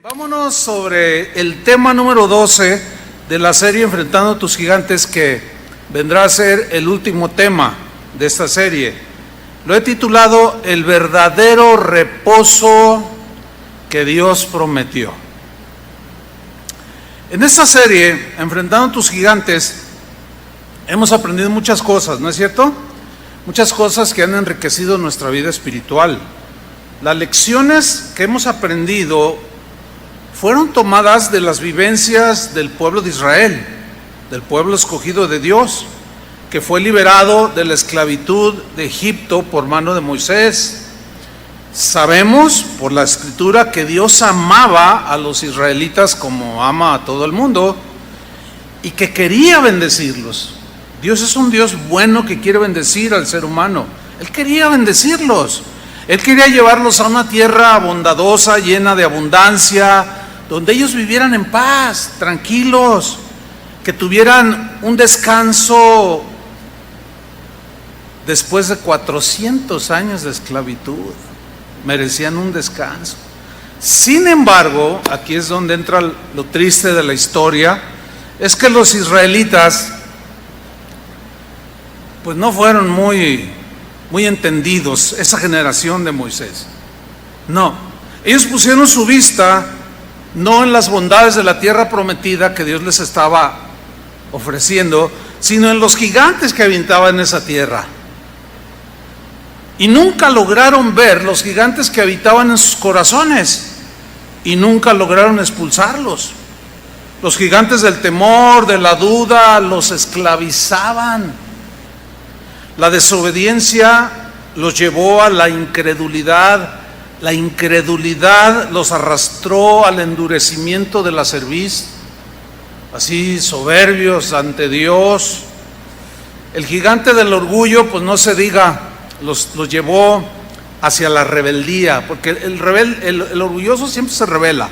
Vámonos sobre el tema número 12 de la serie Enfrentando a tus gigantes, que vendrá a ser el último tema de esta serie. Lo he titulado El verdadero reposo que Dios prometió. En esta serie, Enfrentando a tus gigantes, hemos aprendido muchas cosas, ¿no es cierto? Muchas cosas que han enriquecido nuestra vida espiritual. Las lecciones que hemos aprendido fueron tomadas de las vivencias del pueblo de Israel, del pueblo escogido de Dios, que fue liberado de la esclavitud de Egipto por mano de Moisés. Sabemos por la Escritura que Dios amaba a los israelitas como ama a todo el mundo y que quería bendecirlos. Dios es un Dios bueno que quiere bendecir al ser humano. Él quería bendecirlos. Él quería llevarlos a una tierra bondadosa, llena de abundancia, donde ellos vivieran en paz, tranquilos, que tuvieran un descanso después de 400 años de esclavitud. Merecían un descanso. Sin embargo, aquí es donde entra lo triste de la historia, es que los israelitas pues no fueron muy entendidos, esa generación de Moisés. No, ellos pusieron su vista no en las bondades de la tierra prometida que Dios les estaba ofreciendo, sino en los gigantes que habitaban en esa tierra. Y nunca lograron ver los gigantes que habitaban en sus corazones, y nunca lograron expulsarlos. Los gigantes del temor, de la duda, los esclavizaban. La desobediencia los llevó a la incredulidad. La incredulidad los arrastró al endurecimiento de la cerviz, así soberbios ante Dios. El gigante del orgullo, pues no se diga, los llevó hacia la rebeldía, porque el orgulloso siempre se rebela,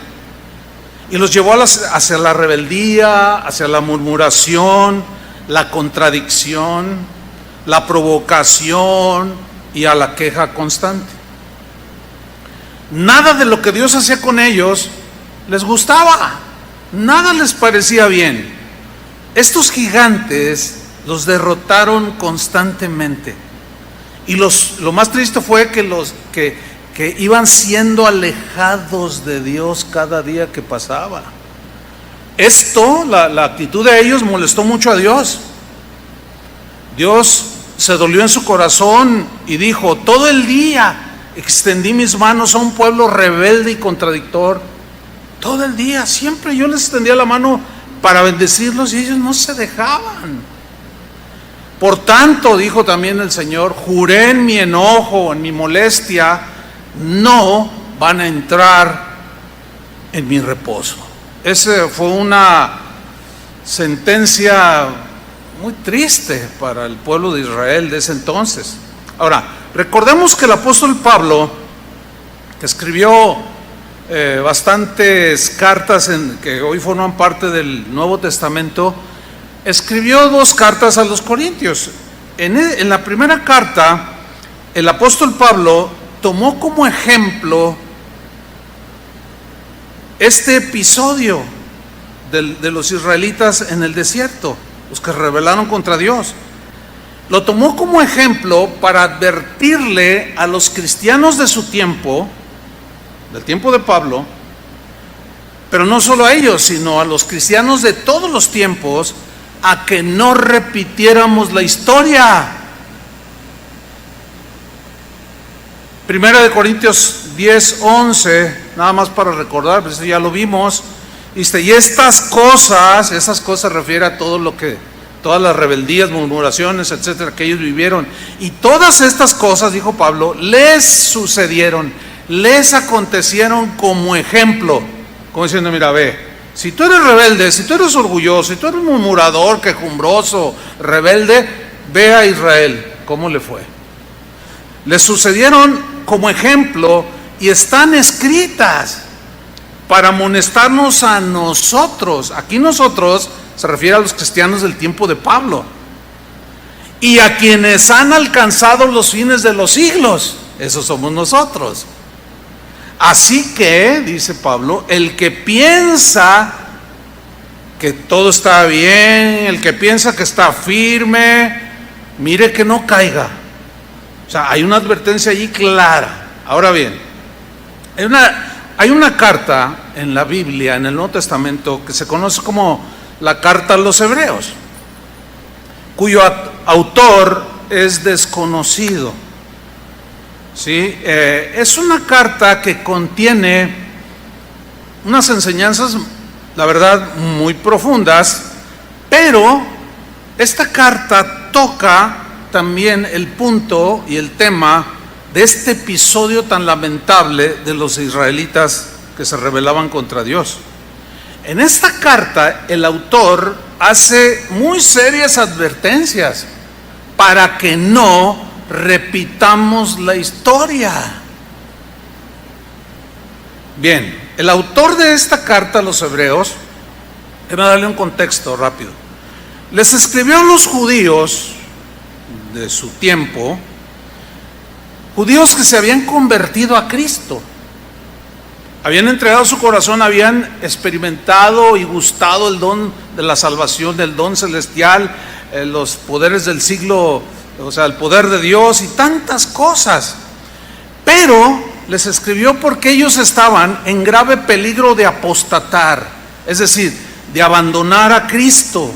y los llevó hacia la rebeldía, hacia la murmuración, la contradicción, la provocación y a la queja constante. Nada de lo que Dios hacía con ellos les gustaba, nada les parecía bien. Estos gigantes los derrotaron constantemente, y lo más triste fue que iban siendo alejados de Dios cada día que pasaba. Esto, la actitud de ellos molestó mucho a Dios. Dios se dolió en su corazón y dijo: todo el día extendí mis manos a un pueblo rebelde y contradictor. Todo el día, siempre yo les extendía la mano para bendecirlos y ellos no se dejaban. Por tanto, dijo también el Señor, juré en mi enojo, en mi molestia, no van a entrar en mi reposo. Esa fue una sentencia muy triste para el pueblo de Israel de ese entonces. Ahora, recordemos que el apóstol Pablo, que escribió bastantes cartas que hoy forman parte del Nuevo Testamento, escribió 2 cartas a los Corintios. En la primera carta, el apóstol Pablo tomó como ejemplo este episodio de los israelitas en el desierto, los que rebelaron contra Dios. Lo tomó como ejemplo para advertirle a los cristianos de su tiempo, del tiempo de Pablo, pero no solo a ellos, sino a los cristianos de todos los tiempos, a que no repitiéramos la historia. Primera de Corintios 10:11, nada más para recordar, pues ya lo vimos, dice: y esas cosas se refiere a todas las rebeldías, murmuraciones, etcétera, que ellos vivieron. Y todas estas cosas, dijo Pablo, les sucedieron, les acontecieron como ejemplo. Como diciendo: mira, ve, si tú eres rebelde, si tú eres orgulloso, si tú eres murmurador, quejumbroso, rebelde, ve a Israel, ¿cómo le fue? Les sucedieron como ejemplo y están escritas para amonestarnos a nosotros. Aquí nosotros se refiere a los cristianos del tiempo de Pablo, y a quienes han alcanzado los fines de los siglos. Esos somos nosotros. Así que, dice Pablo, el que piensa que todo está bien, el que piensa que está firme, mire que no caiga. O sea, hay una advertencia allí clara. Ahora bien, hay una carta en la Biblia, en el Nuevo Testamento, que se conoce como la carta a los Hebreos, cuyo autor es desconocido. ¿Sí? Es una carta que contiene unas enseñanzas, la verdad, muy profundas, pero esta carta toca también el punto y el tema de este episodio tan lamentable de los israelitas que se rebelaban contra Dios. En esta carta el autor hace muy serias advertencias para que no repitamos la historia. Bien, el autor de esta carta a los Hebreos, déjame darle un contexto rápido, les escribió a los judíos de su tiempo, judíos que se habían convertido a Cristo, habían entregado su corazón, habían experimentado y gustado el don de la salvación, el don celestial, los poderes del siglo, o sea, el poder de Dios y tantas cosas. Pero les escribió porque ellos estaban en grave peligro de apostatar, es decir, de abandonar a Cristo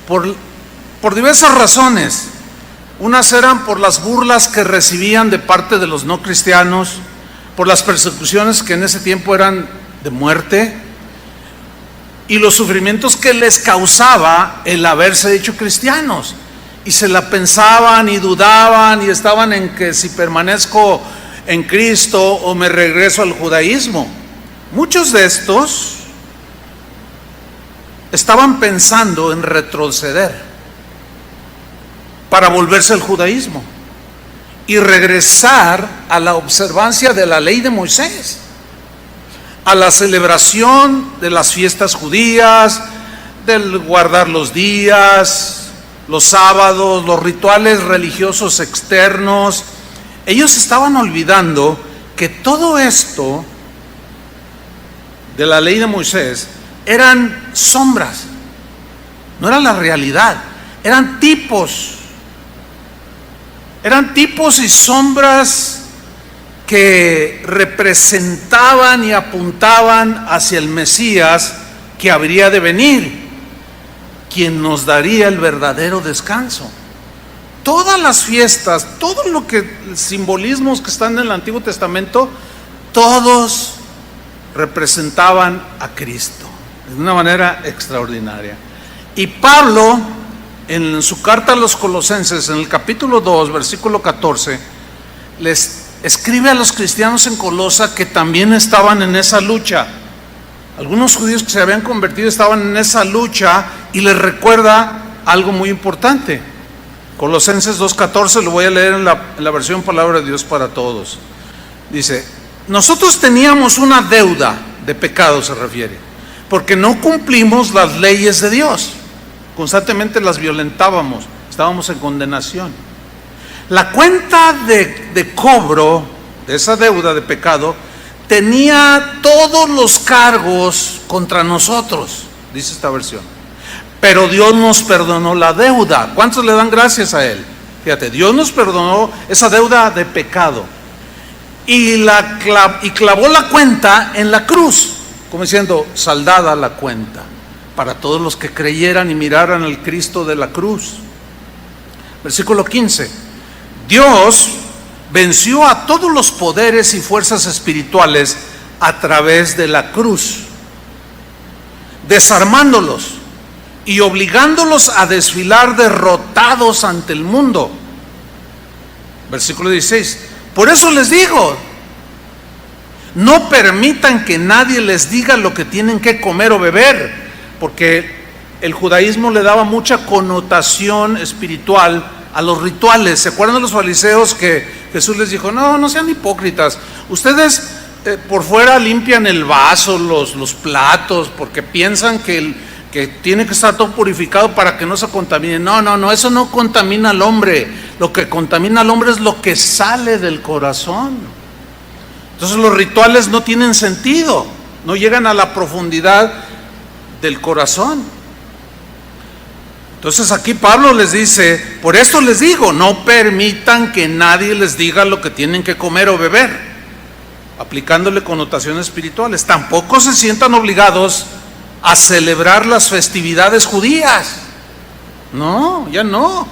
por diversas razones. Unas eran por las burlas que recibían de parte de los no cristianos, por las persecuciones que en ese tiempo eran de muerte, y los sufrimientos que les causaba el haberse hecho cristianos. Y se la pensaban y dudaban y estaban en que si permanezco en Cristo o me regreso al judaísmo. Muchos de estos estaban pensando en retroceder para volverse al judaísmo y regresar a la observancia de la ley de Moisés, a la celebración de las fiestas judías, del guardar los días, los sábados, los rituales religiosos externos. Ellos estaban olvidando que todo esto de la ley de Moisés eran sombras, no era la realidad, eran tipos y sombras que representaban y apuntaban hacia el Mesías que habría de venir, quien nos daría el verdadero descanso. Todas las fiestas, todos los simbolismos que están en el Antiguo Testamento, todos representaban a Cristo de una manera extraordinaria. Y Pablo, en su carta a los Colosenses, en el capítulo 2, versículo 14, les escribe a los cristianos en Colosa que también estaban en esa lucha. Algunos judíos que se habían convertido estaban en esa lucha y les recuerda algo muy importante. Colosenses 2:14, lo voy a leer en la versión Palabra de Dios para Todos. Dice: nosotros teníamos una deuda de pecado, se refiere, porque no cumplimos las leyes de Dios, constantemente las violentábamos, estábamos en condenación. La cuenta de cobro de esa deuda de pecado tenía todos los cargos contra nosotros, dice esta versión. Pero Dios nos perdonó la deuda. ¿Cuántos le dan gracias a Él? Fíjate, Dios nos perdonó esa deuda de pecado y clavó la cuenta en la cruz, como diciendo, saldada la cuenta, para todos los que creyeran y miraran al Cristo de la cruz. Versículo 15: Dios venció a todos los poderes y fuerzas espirituales a través de la cruz, desarmándolos y obligándolos a desfilar derrotados ante el mundo. Versículo 16: por eso les digo, no permitan que nadie les diga lo que tienen que comer o beber, porque el judaísmo le daba mucha connotación espiritual a los rituales. ¿Se acuerdan de los fariseos que Jesús les dijo: no sean hipócritas, ustedes por fuera limpian el vaso, los platos, porque piensan que tiene que estar todo purificado para que no se contamine? No, eso no contamina al hombre. Lo que contamina al hombre es lo que sale del corazón. Entonces los rituales no tienen sentido, no llegan a la profundidad del corazón. Entonces aquí Pablo les dice, por esto les digo, no permitan que nadie les diga lo que tienen que comer o beber, aplicándole connotaciones espirituales. Tampoco se sientan obligados a celebrar las festividades judías. No, ya no.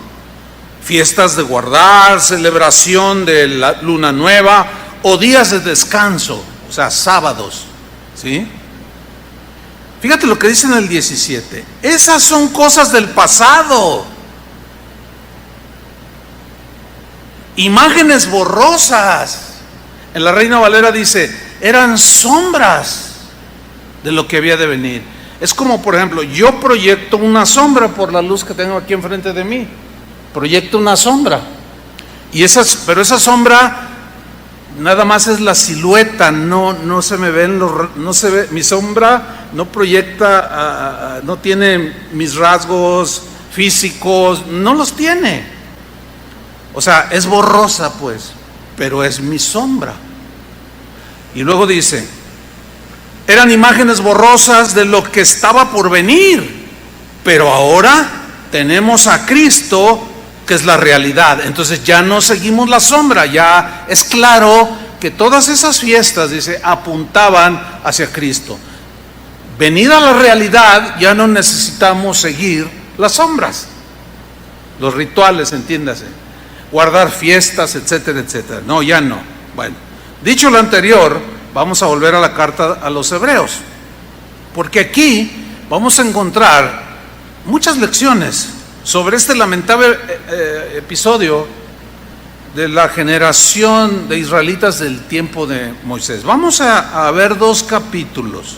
Fiestas de guardar, celebración de la luna nueva o días de descanso, o sea, sábados, ¿sí? Fíjate lo que dice en el 17. Esas son cosas del pasado. Imágenes borrosas. En la Reina Valera dice, eran sombras de lo que había de venir. Es como, por ejemplo, yo proyecto una sombra por la luz que tengo aquí enfrente de mí. Proyecto una sombra. Pero esa sombra nada más es la silueta, no se me ven no se ve, mi sombra no proyecta, no tiene mis rasgos físicos, no los tiene. O sea, es borrosa pues, pero es mi sombra. Y luego dice, eran imágenes borrosas de lo que estaba por venir, pero ahora tenemos a Cristo, que es la realidad. Entonces ya no seguimos la sombra, ya es claro que todas esas fiestas, dice, apuntaban hacia Cristo. Venida la realidad, ya no necesitamos seguir las sombras, los rituales, entiéndase, guardar fiestas, etcétera, etcétera. No, ya no. Bueno, dicho lo anterior, vamos a volver a la carta a los Hebreos, porque aquí vamos a encontrar muchas lecciones sobre este lamentable episodio de la generación de israelitas del tiempo de Moisés. Vamos a ver dos capítulos.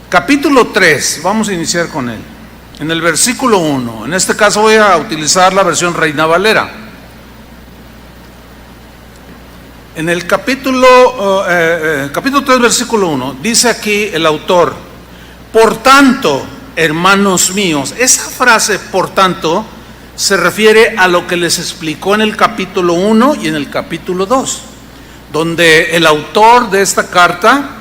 Capítulo 3, vamos a iniciar con él. En el versículo 1, en este caso voy a utilizar la versión Reina Valera. En el capítulo 3, versículo 1, dice aquí el autor, por tanto, hermanos míos. Esa frase, por tanto, se refiere a lo que les explicó en el capítulo 1 y en el capítulo 2, donde el autor de esta carta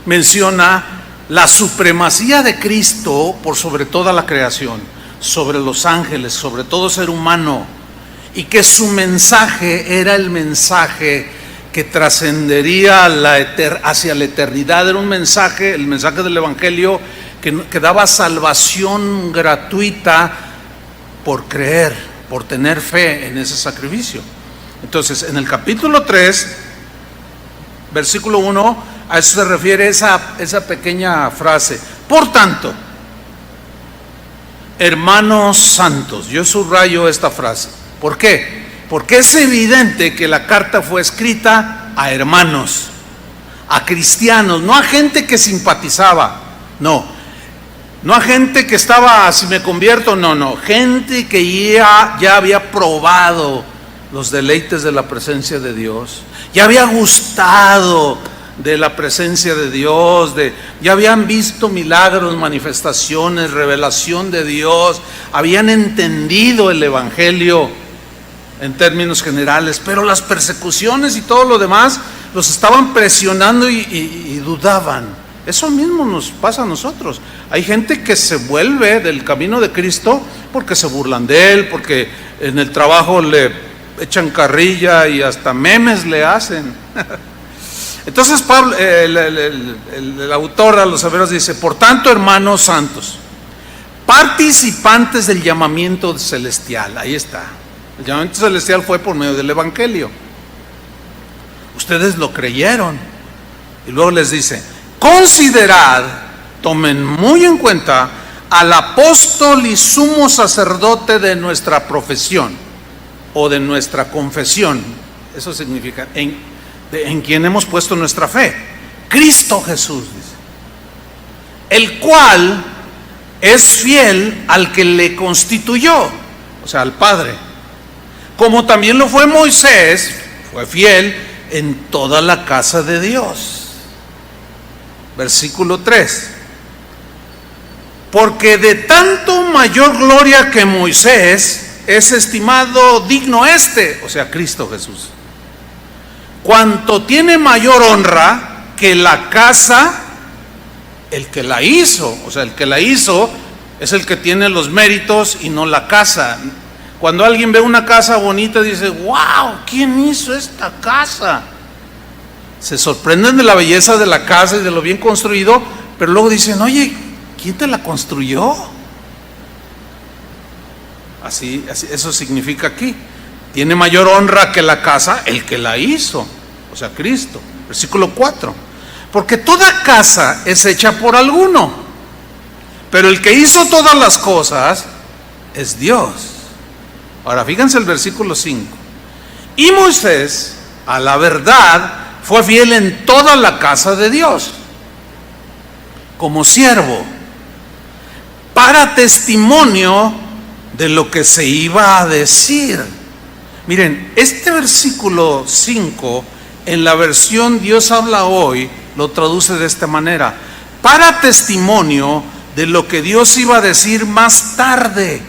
menciona la supremacía de Cristo por sobre toda la creación, sobre los ángeles, sobre todo ser humano, y que su mensaje era el mensaje que trascendería hacia la eternidad. Era un mensaje, el mensaje del Evangelio, que daba salvación gratuita por creer, por tener fe en ese sacrificio. Entonces, en el capítulo 3, versículo 1, a eso se refiere esa pequeña frase. Por tanto, hermanos santos, yo subrayo esta frase. ¿Por qué? Porque es evidente que la carta fue escrita a hermanos, a cristianos, no a gente que simpatizaba, no a gente que estaba, si me convierto, no, gente que ya había probado los deleites de la presencia de Dios, ya había gustado de la presencia de Dios, ya habían visto milagros, manifestaciones, revelación de Dios, habían entendido el Evangelio en términos generales, pero las persecuciones y todo lo demás los estaban presionando y dudaban. Eso mismo nos pasa a nosotros. Hay gente que se vuelve del camino de Cristo porque se burlan de él, porque en el trabajo le echan carrilla y hasta memes le hacen. Entonces Pablo, el autor a los Hebreos dice, por tanto, hermanos santos, participantes del llamamiento celestial. Ahí está. El llamamiento celestial fue por medio del Evangelio. Ustedes lo creyeron. Y luego les dice, considerad, tomen muy en cuenta al apóstol y sumo sacerdote de nuestra profesión o de nuestra confesión. Eso significa en quien hemos puesto nuestra fe, Cristo Jesús, dice, el cual es fiel al que le constituyó, o sea, al Padre, como también lo fue Moisés, fue fiel en toda la casa de Dios. Versículo 3, porque de tanto mayor gloria que Moisés es estimado digno o sea, Cristo Jesús, cuanto tiene mayor honra que la casa, el que la hizo. O sea, el que la hizo es el que tiene los méritos y no la casa. Cuando alguien ve una casa bonita dice, wow, ¿quién hizo esta casa? Se sorprenden de la belleza de la casa y de lo bien construido, pero luego dicen, oye, ¿quién te la construyó? Así, eso significa aquí. Tiene mayor honra que la casa el que la hizo, o sea, Cristo. Versículo 4. Porque toda casa es hecha por alguno, pero el que hizo todas las cosas es Dios. Ahora fíjense el versículo 5. Y Moisés, a la verdad, fue fiel en toda la casa de Dios, como siervo, para testimonio de lo que se iba a decir. Miren, este versículo 5, en la versión Dios habla hoy, lo traduce de esta manera: para testimonio de lo que Dios iba a decir más tarde.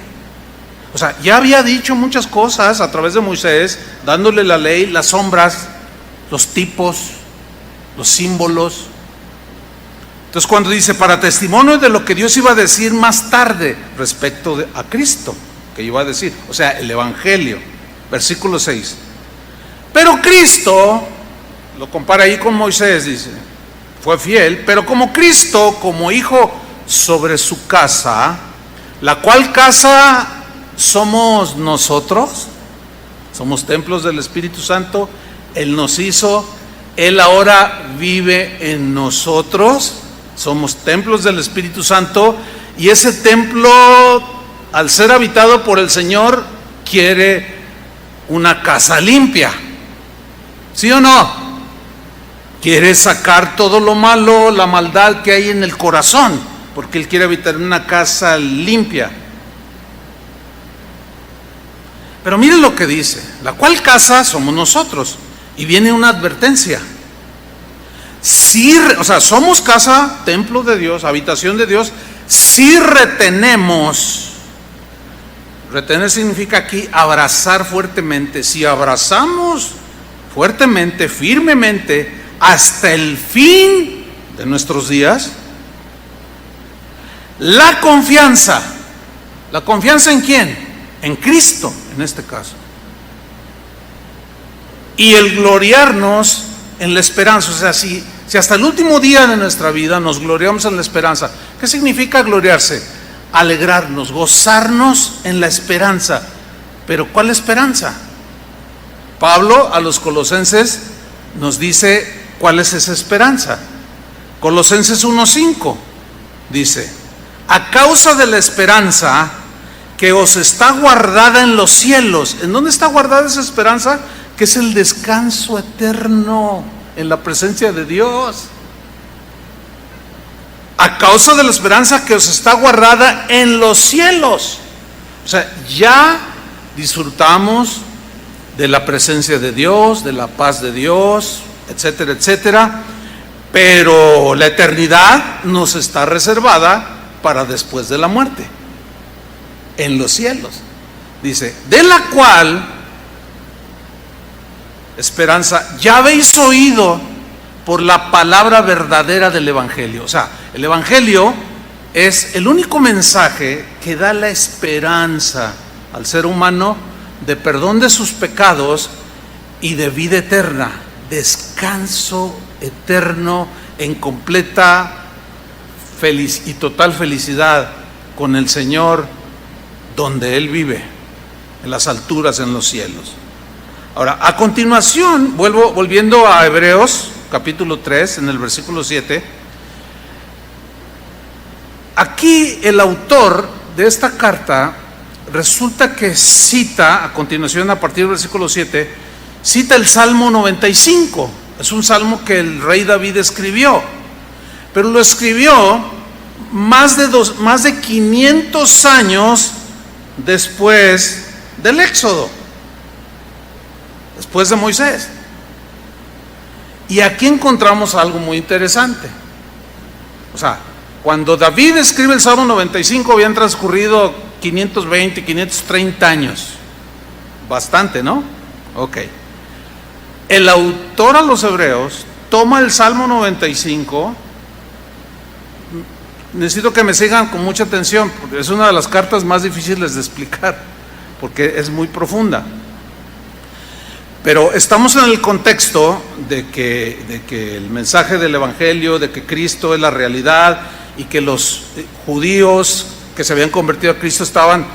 O sea, ya había dicho muchas cosas a través de Moisés, dándole la ley, las sombras, los tipos, los símbolos. Entonces cuando dice para testimonio de lo que Dios iba a decir más tarde respecto a Cristo, que iba a decir, o sea, el Evangelio. Versículo 6. Pero Cristo, lo compara ahí con Moisés, dice, fue fiel, pero como Cristo, como hijo sobre su casa, la cual casa somos nosotros, somos templos del Espíritu Santo, Él nos hizo, Él ahora vive en nosotros, somos templos del Espíritu Santo, y ese templo, al ser habitado por el Señor, quiere una casa limpia, ¿sí o no? Quiere sacar todo lo malo, la maldad que hay en el corazón, porque Él quiere habitar en una casa limpia. Pero miren lo que dice, la cual casa somos nosotros, y viene una advertencia. Si, o sea, somos casa, templo de Dios, habitación de Dios, si retenemos. Retener significa aquí abrazar fuertemente. Si abrazamos fuertemente, firmemente, hasta el fin de nuestros días, la confianza. ¿La confianza en quién? En Cristo, en este caso. Y el gloriarnos en la esperanza. O sea, si hasta el último día de nuestra vida nos gloriamos en la esperanza. ¿Qué significa gloriarse? Alegrarnos, gozarnos en la esperanza. ¿Pero cuál esperanza? Pablo a los colosenses nos dice cuál es esa esperanza. Colosenses 1:5 dice: a causa de la esperanza que os está guardada en los cielos. ¿En dónde está guardada esa esperanza? Que es el descanso eterno en la presencia de Dios. A causa de la esperanza que os está guardada en los cielos. O sea, ya disfrutamos de la presencia de Dios, de la paz de Dios, etcétera, etcétera. Pero la eternidad nos está reservada para después de la muerte, en los cielos. Dice, de la cual esperanza ya habéis oído por la palabra verdadera del Evangelio. O sea, el Evangelio es el único mensaje que da la esperanza al ser humano de perdón de sus pecados y de vida eterna, descanso eterno en completa y total felicidad con el Señor, donde Él vive, en las alturas, en los cielos. Ahora, a continuación, volviendo a Hebreos capítulo 3, en el versículo 7, aquí el autor de esta carta resulta que cita, a continuación, a partir del versículo 7, cita el Salmo 95. Es un salmo que el rey David escribió, pero lo escribió más de 500 años después del Éxodo, después de Moisés. Y aquí encontramos algo muy interesante. O sea, cuando David escribe el Salmo 95 habían transcurrido 520, 530 años. Bastante, ¿no? Ok. El autor a los Hebreos toma el Salmo 95. Necesito que me sigan con mucha atención, porque es una de las cartas más difíciles de explicar, porque es muy profunda. Pero estamos en el contexto de que el mensaje del Evangelio, de que Cristo es la realidad y que los judíos que se habían convertido a Cristo estaban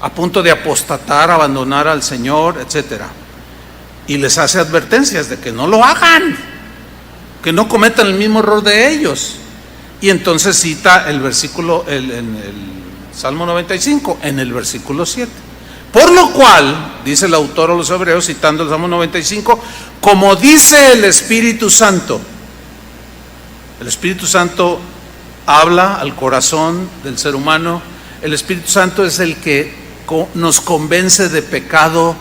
a punto de apostatar, abandonar al Señor, etcétera. Y les hace advertencias de que no lo hagan, que no cometan el mismo error de ellos. Y entonces cita el versículo, el Salmo 95, en el versículo 7. Por lo cual, dice el autor a los Hebreos, citando el Salmo 95, como dice el Espíritu Santo. El Espíritu Santo habla al corazón del ser humano. El Espíritu Santo es el que nos convence de pecado,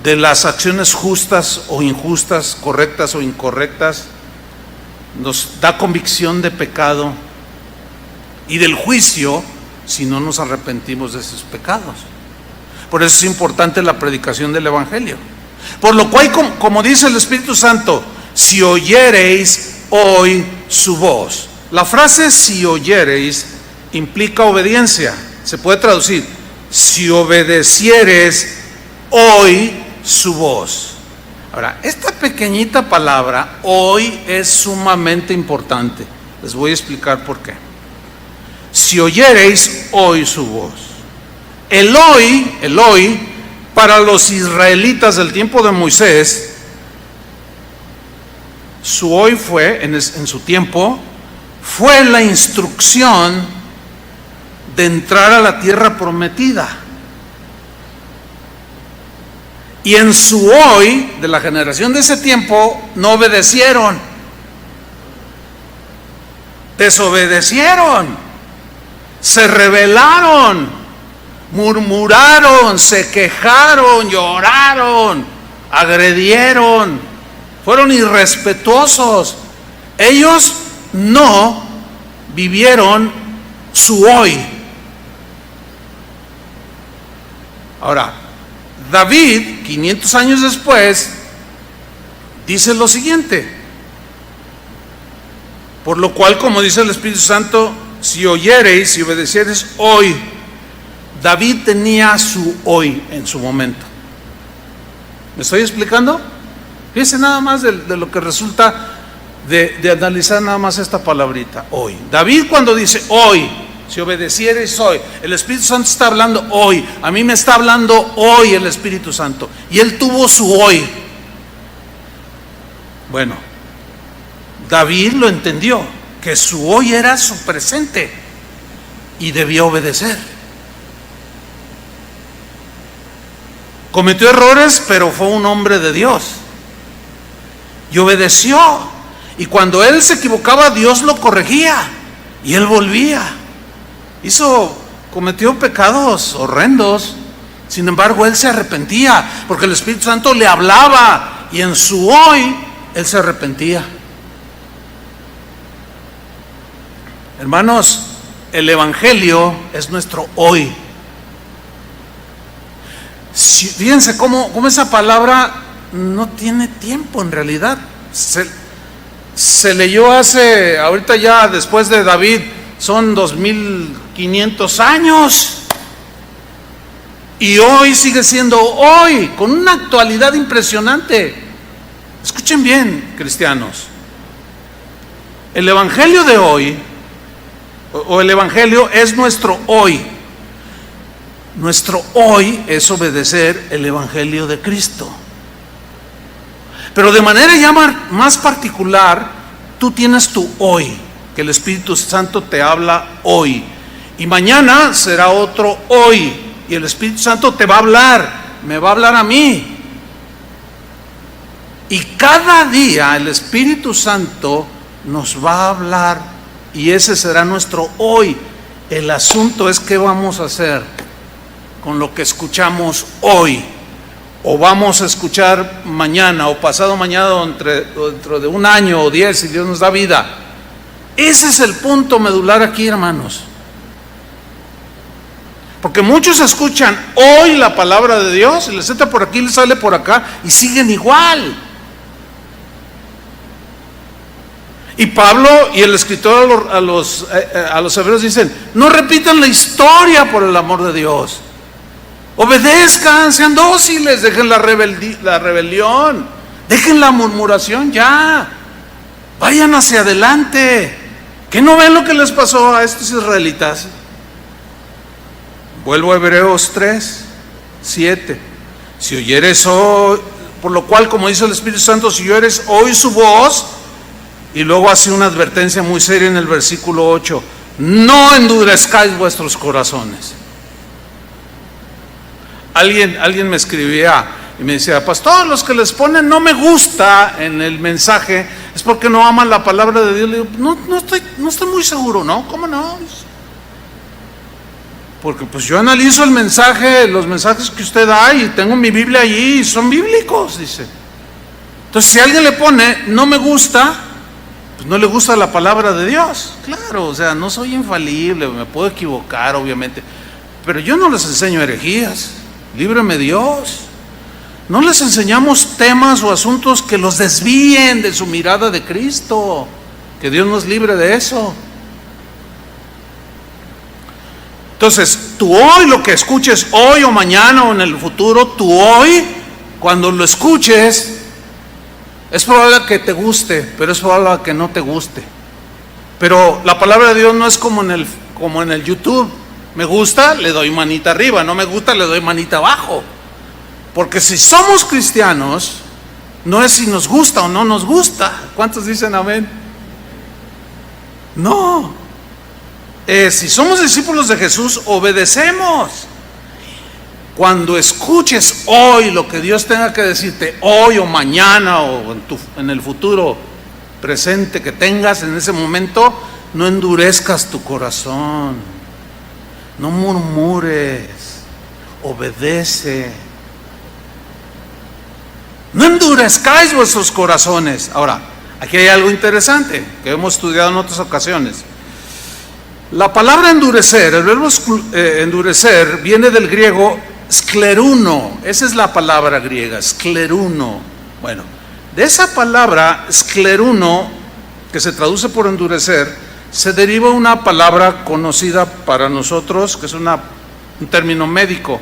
de las acciones justas o injustas, correctas o incorrectas. Nos da convicción de pecado y del juicio si no nos arrepentimos de esos pecados. Por eso es importante la predicación del Evangelio. Por lo cual, como dice el Espíritu Santo, si oyereis hoy su voz. La frase si oyereis implica obediencia. Se puede traducir, si obedecieres hoy su voz. Ahora, esta pequeñita palabra hoy es sumamente importante. Les voy a explicar por qué. Si oyereis hoy su voz. El hoy, para los israelitas del tiempo de Moisés, su hoy fue, en su tiempo, fue la instrucción de entrar a la tierra prometida. Y en su hoy, de la generación de ese tiempo, no obedecieron. Desobedecieron. Se rebelaron. Murmuraron, se quejaron, lloraron, agredieron. Fueron irrespetuosos. Ellos no vivieron su hoy. Ahora, David, 500 años después, dice lo siguiente: por lo cual, como dice el Espíritu Santo, si oyereis, si obedeciereis hoy. David tenía su hoy en su momento. ¿Me estoy explicando? Fíjense nada más de lo que resulta de analizar nada más esta palabrita, hoy. David, cuando dice hoy, si obedeciereis hoy, el Espíritu Santo está hablando hoy. A mí me está hablando hoy el Espíritu Santo. Y él tuvo su hoy. Bueno, David lo entendió, que su hoy era su presente y debió obedecer. Cometió errores, pero fue un hombre de Dios y obedeció. Y cuando él se equivocaba, Dios lo corregía y él volvía. Cometió pecados horrendos, sin embargo él se arrepentía porque el Espíritu Santo le hablaba y en su hoy él se arrepentía. Hermanos, el Evangelio es nuestro hoy. Fíjense cómo esa palabra no tiene tiempo en realidad. Se leyó ahorita ya después de David, son 2500 años. Y hoy sigue siendo hoy, con una actualidad impresionante. Escuchen bien, cristianos. El Evangelio de hoy, o el Evangelio es nuestro hoy. Nuestro hoy es obedecer el Evangelio de Cristo. Pero de manera ya más particular, tú tienes tu hoy, que el Espíritu Santo te habla hoy. Y mañana será otro hoy, y el Espíritu Santo te va a hablar, me va a hablar a mí. Y cada día el Espíritu Santo nos va a hablar, y ese será nuestro hoy. El asunto es qué vamos a hacer con lo que escuchamos hoy, o vamos a escuchar mañana o pasado mañana, dentro de un año o 10, si Dios nos da vida. Ese es el punto medular aquí, hermanos. Porque muchos escuchan hoy la palabra de Dios, y les entra por aquí, les sale por acá, y siguen igual. Y Pablo y el escritor a los hebreos dicen: no repitan la historia por el amor de Dios. Obedezcan, sean dóciles, dejen la rebelión, dejen la murmuración ya. Vayan hacia adelante. ¿Qué no ven lo que les pasó a estos israelitas? Vuelvo a Hebreos 3, 7. Si oyeres hoy, por lo cual, como dice el Espíritu Santo, si oyeres hoy su voz, y luego hace una advertencia muy seria en el versículo 8: no endurezcáis vuestros corazones. Alguien me escribía y me decía: pastor, los que les ponen no me gusta en el mensaje es porque no aman la palabra de Dios. Le digo: no estoy muy seguro. ¿No? ¿Cómo no? Porque pues yo analizo el mensaje, los mensajes que usted da, y tengo mi Biblia allí y son bíblicos, dice. Entonces, si alguien le pone no me gusta, pues no le gusta la palabra de Dios. Claro, o sea, no soy infalible, me puedo equivocar, obviamente, pero yo no les enseño herejías. Líbreme Dios. No les enseñamos temas o asuntos que los desvíen de su mirada de Cristo. Que Dios nos libre de eso. Entonces, tú hoy, lo que escuches hoy o mañana o en el futuro, tú hoy, cuando lo escuches, es probable que te guste, pero es probable que no te guste. Pero la palabra de Dios no es como en el YouTube. Me gusta, le doy manita arriba; no me gusta, le doy manita abajo. Porque si somos cristianos, no es si nos gusta o no nos gusta. ¿Cuántos dicen amén? No. Si somos discípulos de Jesús, obedecemos. Cuando escuches hoy lo que Dios tenga que decirte, hoy o mañana o en el futuro presente que tengas en ese momento, no endurezcas tu corazón. No murmures, obedece. No endurezcáis vuestros corazones. Ahora, aquí hay algo interesante que hemos estudiado en otras ocasiones. La palabra endurecer, el verbo endurecer, viene del griego skleruno. Esa es la palabra griega, skleruno. Bueno, de esa palabra skleruno, que se traduce por endurecer, se deriva una palabra conocida para nosotros, que es un término médico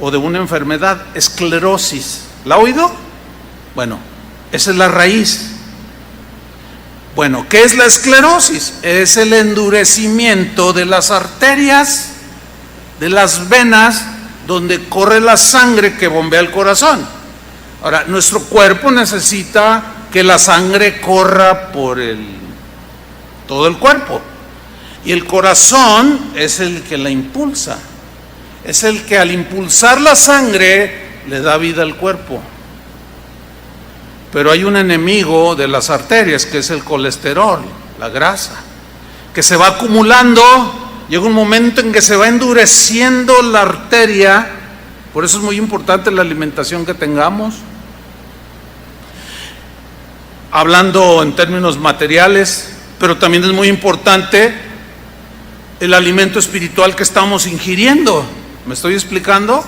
o de una enfermedad: esclerosis. ¿La ha oído? Bueno, esa es la raíz. Bueno, ¿qué es la esclerosis? Es el endurecimiento de las arterias, de las venas, donde corre la sangre que bombea el corazón. Ahora, nuestro cuerpo necesita que la sangre corra por todo el cuerpo, y el corazón es el que la impulsa. Es el que, al impulsar la sangre, le da vida al cuerpo. Pero hay un enemigo de las arterias, que es el colesterol, la grasa, que se va acumulando. Llega un momento en que se va endureciendo la arteria. Por eso es muy importante la alimentación que tengamos. Hablando en términos materiales, pero también es muy importante el alimento espiritual que estamos ingiriendo. ¿Me estoy explicando?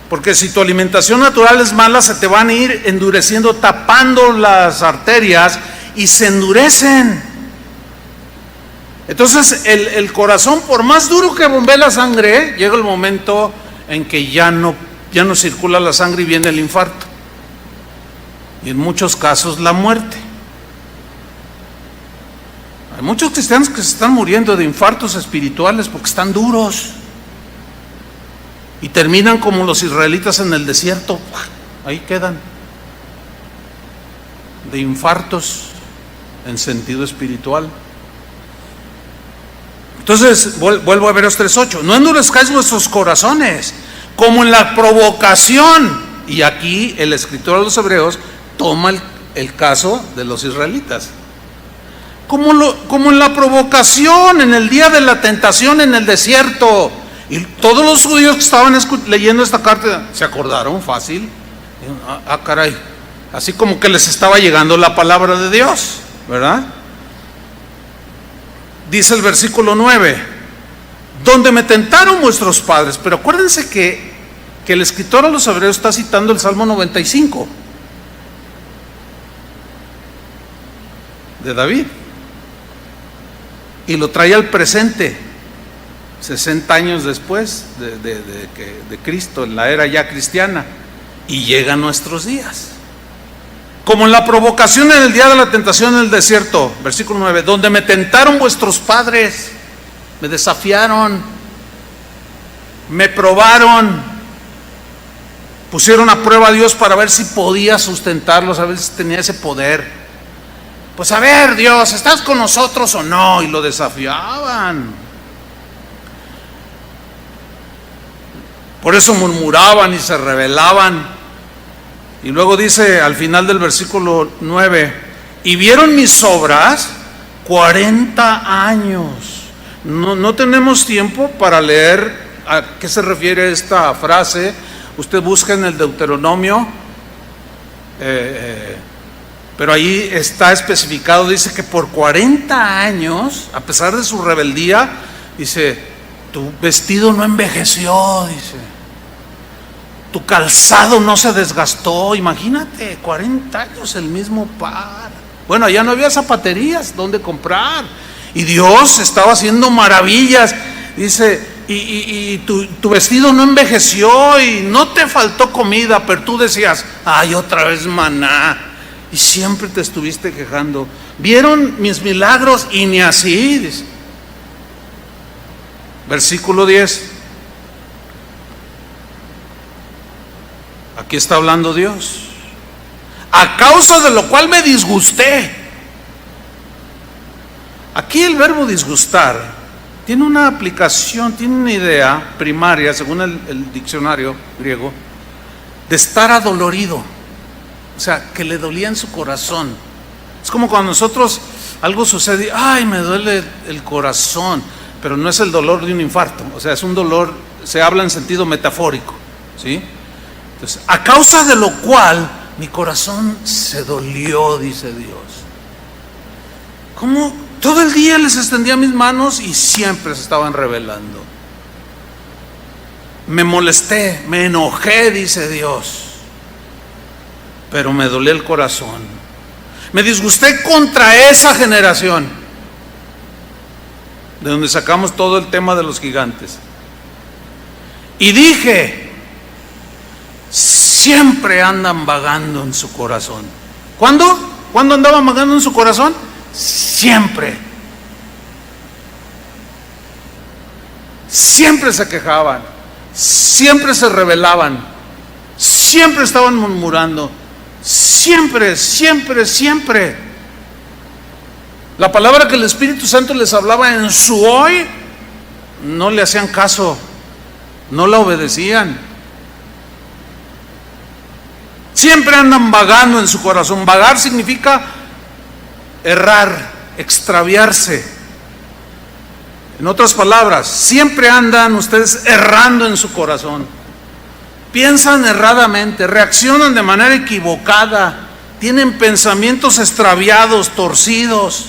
Porque si tu alimentación natural es mala, se te van a ir endureciendo, tapando las arterias, y se endurecen. Entonces el corazón, por más duro que bombee la sangre, llega el momento en que ya no circula la sangre y viene el infarto. Y en muchos casos la muerte. Hay muchos cristianos que se están muriendo de infartos espirituales porque están duros. Y terminan como los israelitas en el desierto. Ahí quedan. De infartos en sentido espiritual. Entonces, vuelvo a Hebreos 3:8. No endurezcáis vuestros corazones, como en la provocación. Y aquí el escritor de los Hebreos toma el caso de los israelitas. Como en la provocación, en el día de la tentación en el desierto. Y todos los judíos que estaban leyendo esta carta se acordaron fácil. Caray, así como que les estaba llegando la palabra de Dios, ¿verdad? Dice el versículo 9: donde me tentaron vuestros padres. Pero acuérdense que el escritor a los hebreos está citando el Salmo 95 de David y lo trae al presente, 60 años después de Cristo, en la era ya cristiana, y llega a nuestros días. Como en la provocación en el día de la tentación en el desierto, versículo 9, donde me tentaron vuestros padres, me desafiaron, me probaron, pusieron a prueba a Dios para ver si podía sustentarlos, a ver si tenía ese poder. Pues a ver, Dios, ¿estás con nosotros o no? Y lo desafiaban. Por eso murmuraban y se rebelaban. Y luego dice al final del versículo 9, y vieron mis obras 40 años. No tenemos tiempo para leer a qué se refiere esta frase. Usted busca en el Deuteronomio, pero ahí está especificado, dice que por 40 años, a pesar de su rebeldía, dice, tu vestido no envejeció, dice. Tu calzado no se desgastó. Imagínate, 40 años el mismo par. Bueno, allá no había zapaterías donde comprar. Y Dios estaba haciendo maravillas. Dice, y tu vestido no envejeció y no te faltó comida, pero tú decías, ay, otra vez maná. Y siempre te estuviste quejando. Vieron mis milagros y ni así, dice. Versículo 10. Aquí está hablando Dios. A causa de lo cual me disgusté. Aquí el verbo disgustar tiene una aplicación, tiene una idea primaria, según el diccionario griego, de estar adolorido. O sea, que le dolía en su corazón. Es como cuando nosotros algo sucede, ay, me duele el corazón, pero no es el dolor de un infarto. O sea, es un dolor, se habla en sentido metafórico, ¿sí? Entonces, a causa de lo cual mi corazón se dolió, dice Dios. ¿Cómo? Todo el día les extendía mis manos y siempre se estaban rebelando. Me molesté, me enojé, dice Dios, pero me dolió el corazón. Me disgusté contra esa generación, de donde sacamos todo el tema de los gigantes. Y dije, siempre andan vagando en su corazón. ¿Cuándo? ¿Cuándo andaban vagando en su corazón? Siempre. Siempre se quejaban, siempre se rebelaban, siempre estaban murmurando, siempre. La palabra que el Espíritu Santo les hablaba en su hoy, no le hacían caso, no la obedecían. Siempre andan vagando en su corazón. Vagar significa errar, extraviarse. En otras palabras, siempre andan ustedes errando en su corazón. Piensan erradamente, reaccionan de manera equivocada, tienen pensamientos extraviados, torcidos.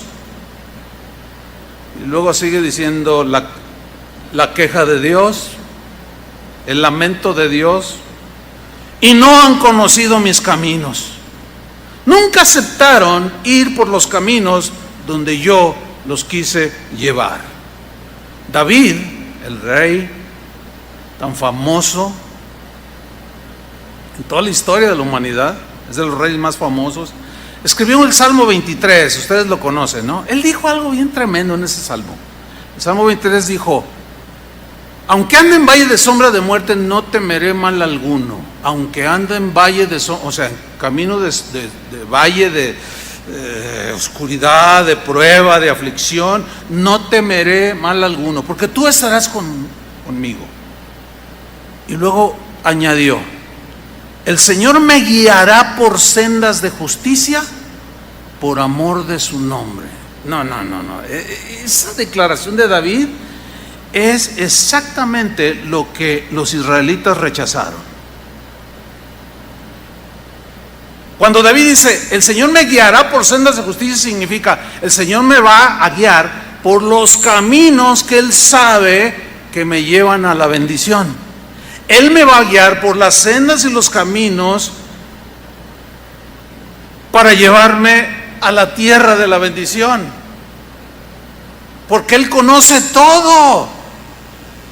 Y luego sigue diciendo la queja de Dios, el lamento de Dios. Y no han conocido mis caminos. Nunca aceptaron ir por los caminos donde yo los quise llevar. David, el rey tan famoso en toda la historia de la humanidad, es de los reyes más famosos, escribió el Salmo 23, ustedes lo conocen, ¿no? Él dijo algo bien tremendo en ese Salmo. El Salmo 23 dijo, aunque ande en valle de sombra de muerte, no temeré mal alguno. Aunque ande en valle de sombra, o sea, en camino de valle de oscuridad, de prueba, de aflicción, no temeré mal alguno, porque tú estarás conmigo. Y luego añadió, el Señor me guiará por sendas de justicia por amor de su nombre. No. Esa declaración de David es exactamente lo que los israelitas rechazaron. Cuando David dice, el Señor me guiará por sendas de justicia, significa, el Señor me va a guiar por los caminos que Él sabe que me llevan a la bendición. Él me va a guiar por las sendas y los caminos para llevarme a la tierra de la bendición, porque Él conoce todo.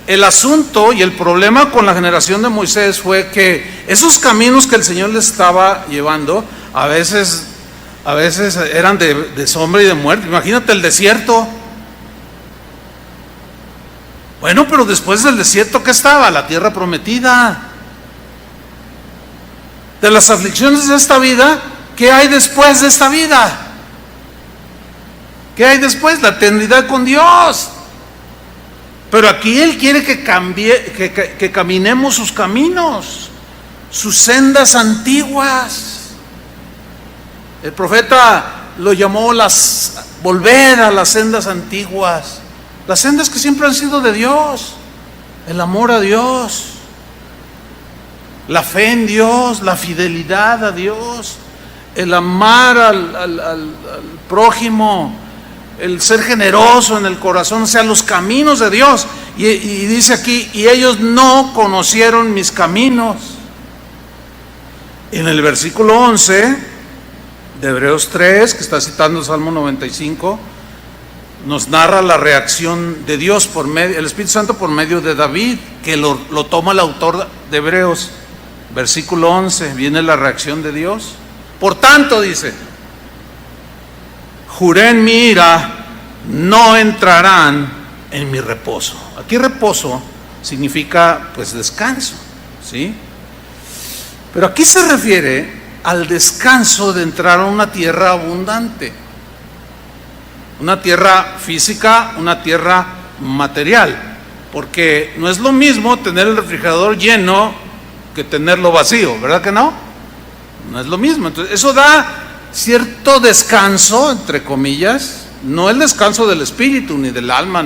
El asunto y el problema con la generación de Moisés fue que esos caminos que el Señor les estaba llevando a veces eran de sombra y de muerte. Imagínate el desierto. Bueno, pero después del desierto, ¿qué estaba? La tierra prometida. De las aflicciones de esta vida, ¿qué hay después de esta vida? ¿Qué hay después? La eternidad con Dios. Pero aquí Él quiere que caminemos sus caminos, sus sendas antiguas. El profeta lo llamó volver a las sendas antiguas, las sendas que siempre han sido de Dios, el amor a Dios, la fe en Dios, la fidelidad a Dios, el amar al prójimo, el ser generoso en el corazón, o sea, los caminos de Dios. Y dice aquí, y ellos no conocieron mis caminos. En el versículo 11 de Hebreos 3, que está citando el Salmo 95, nos narra la reacción de Dios el Espíritu Santo por medio de David, que lo toma el autor de Hebreos. Versículo 11, viene la reacción de Dios. Por tanto, dice, juré en mi ira, no entrarán en mi reposo. Aquí reposo significa pues descanso, ¿sí? Pero aquí se refiere al descanso de entrar a una tierra abundante, una tierra física, una tierra material, porque no es lo mismo tener el refrigerador lleno que tenerlo vacío, ¿verdad que no? No es lo mismo. Entonces, eso da cierto descanso, entre comillas, no el descanso del espíritu, ni del alma,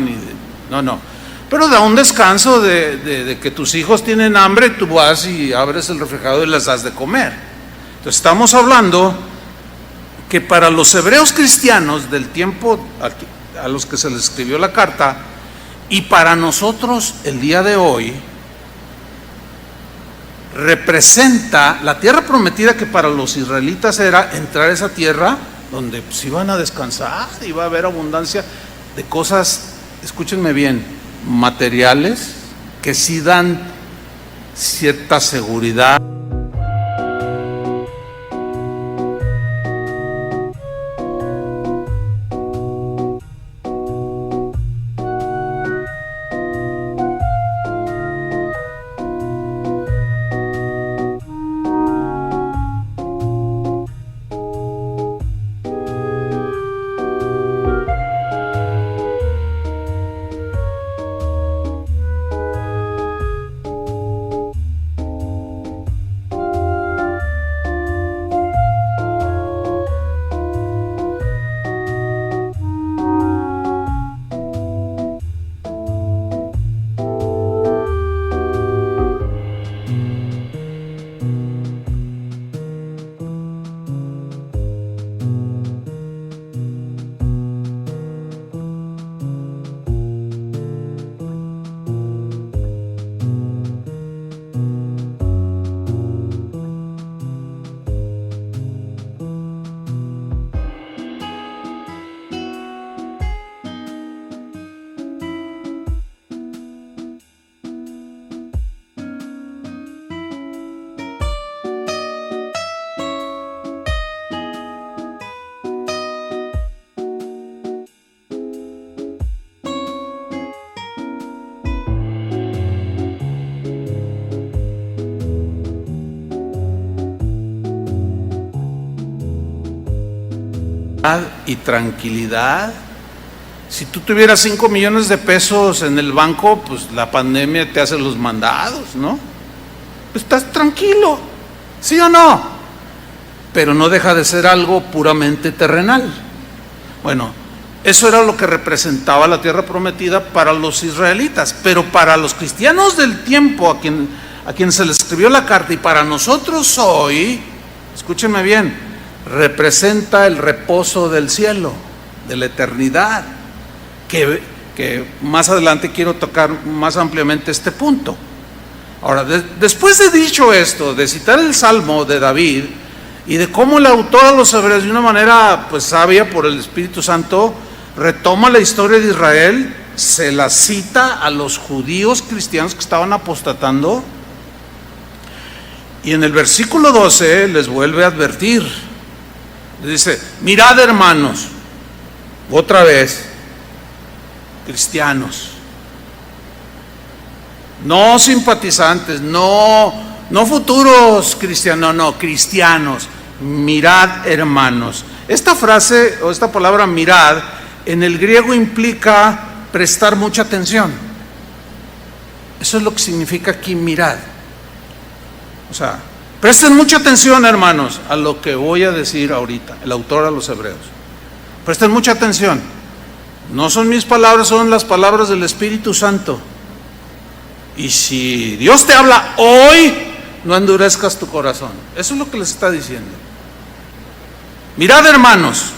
no, pero da un descanso de que tus hijos tienen hambre, tú vas y abres el refrigerador y les das de comer. Entonces estamos hablando que para los hebreos cristianos del tiempo a los que se les escribió la carta, y para nosotros el día de hoy, representa la tierra prometida, que para los israelitas era entrar a esa tierra donde pues iban a descansar, iba a haber abundancia de cosas, escúchenme bien, materiales que sí dan cierta seguridad. Y tranquilidad. Si tú tuvieras 5 millones de pesos en el banco, pues la pandemia te hace los mandados, ¿no? Estás tranquilo, ¿sí o no? Pero no deja de ser algo puramente terrenal. Bueno, eso era lo que representaba la tierra prometida para los israelitas, pero para los cristianos del tiempo a quien se les escribió la carta, y para nosotros hoy, escúchenme bien, representa el reposo del cielo, de la eternidad, que más adelante quiero tocar más ampliamente este punto. Ahora, después de dicho esto, de citar el Salmo de David y de cómo el autor a los Hebreos, de una manera pues sabia por el Espíritu Santo, retoma la historia de Israel, se la cita a los judíos cristianos que estaban apostatando, y en el versículo 12 les vuelve a advertir. Les dice: mirad, hermanos, otra vez, cristianos, no simpatizantes, no futuros cristianos, no, cristianos, mirad, hermanos. Esta frase o esta palabra mirad en el griego implica prestar mucha atención. Eso es lo que significa aquí mirad. O sea, presten mucha atención, hermanos, a lo que voy a decir ahorita, el autor a los Hebreos. Presten mucha atención. No son mis palabras, son las palabras del Espíritu Santo. Y si Dios te habla hoy, no endurezcas tu corazón. Eso es lo que les está diciendo. Mirad, hermanos,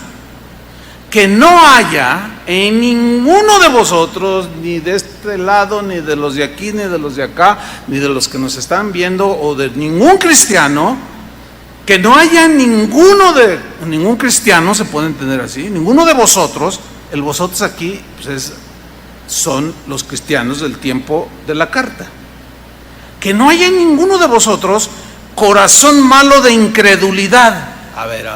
que no haya en ninguno de vosotros, ni de este lado, ni de los de aquí, ni de los de acá, ni de los que nos están viendo, o de ningún cristiano, que no haya ningún cristiano, se puede entender así, ninguno de vosotros. El vosotros aquí pues son los cristianos del tiempo de la carta. Que no haya en ninguno de vosotros corazón malo de incredulidad. A ver.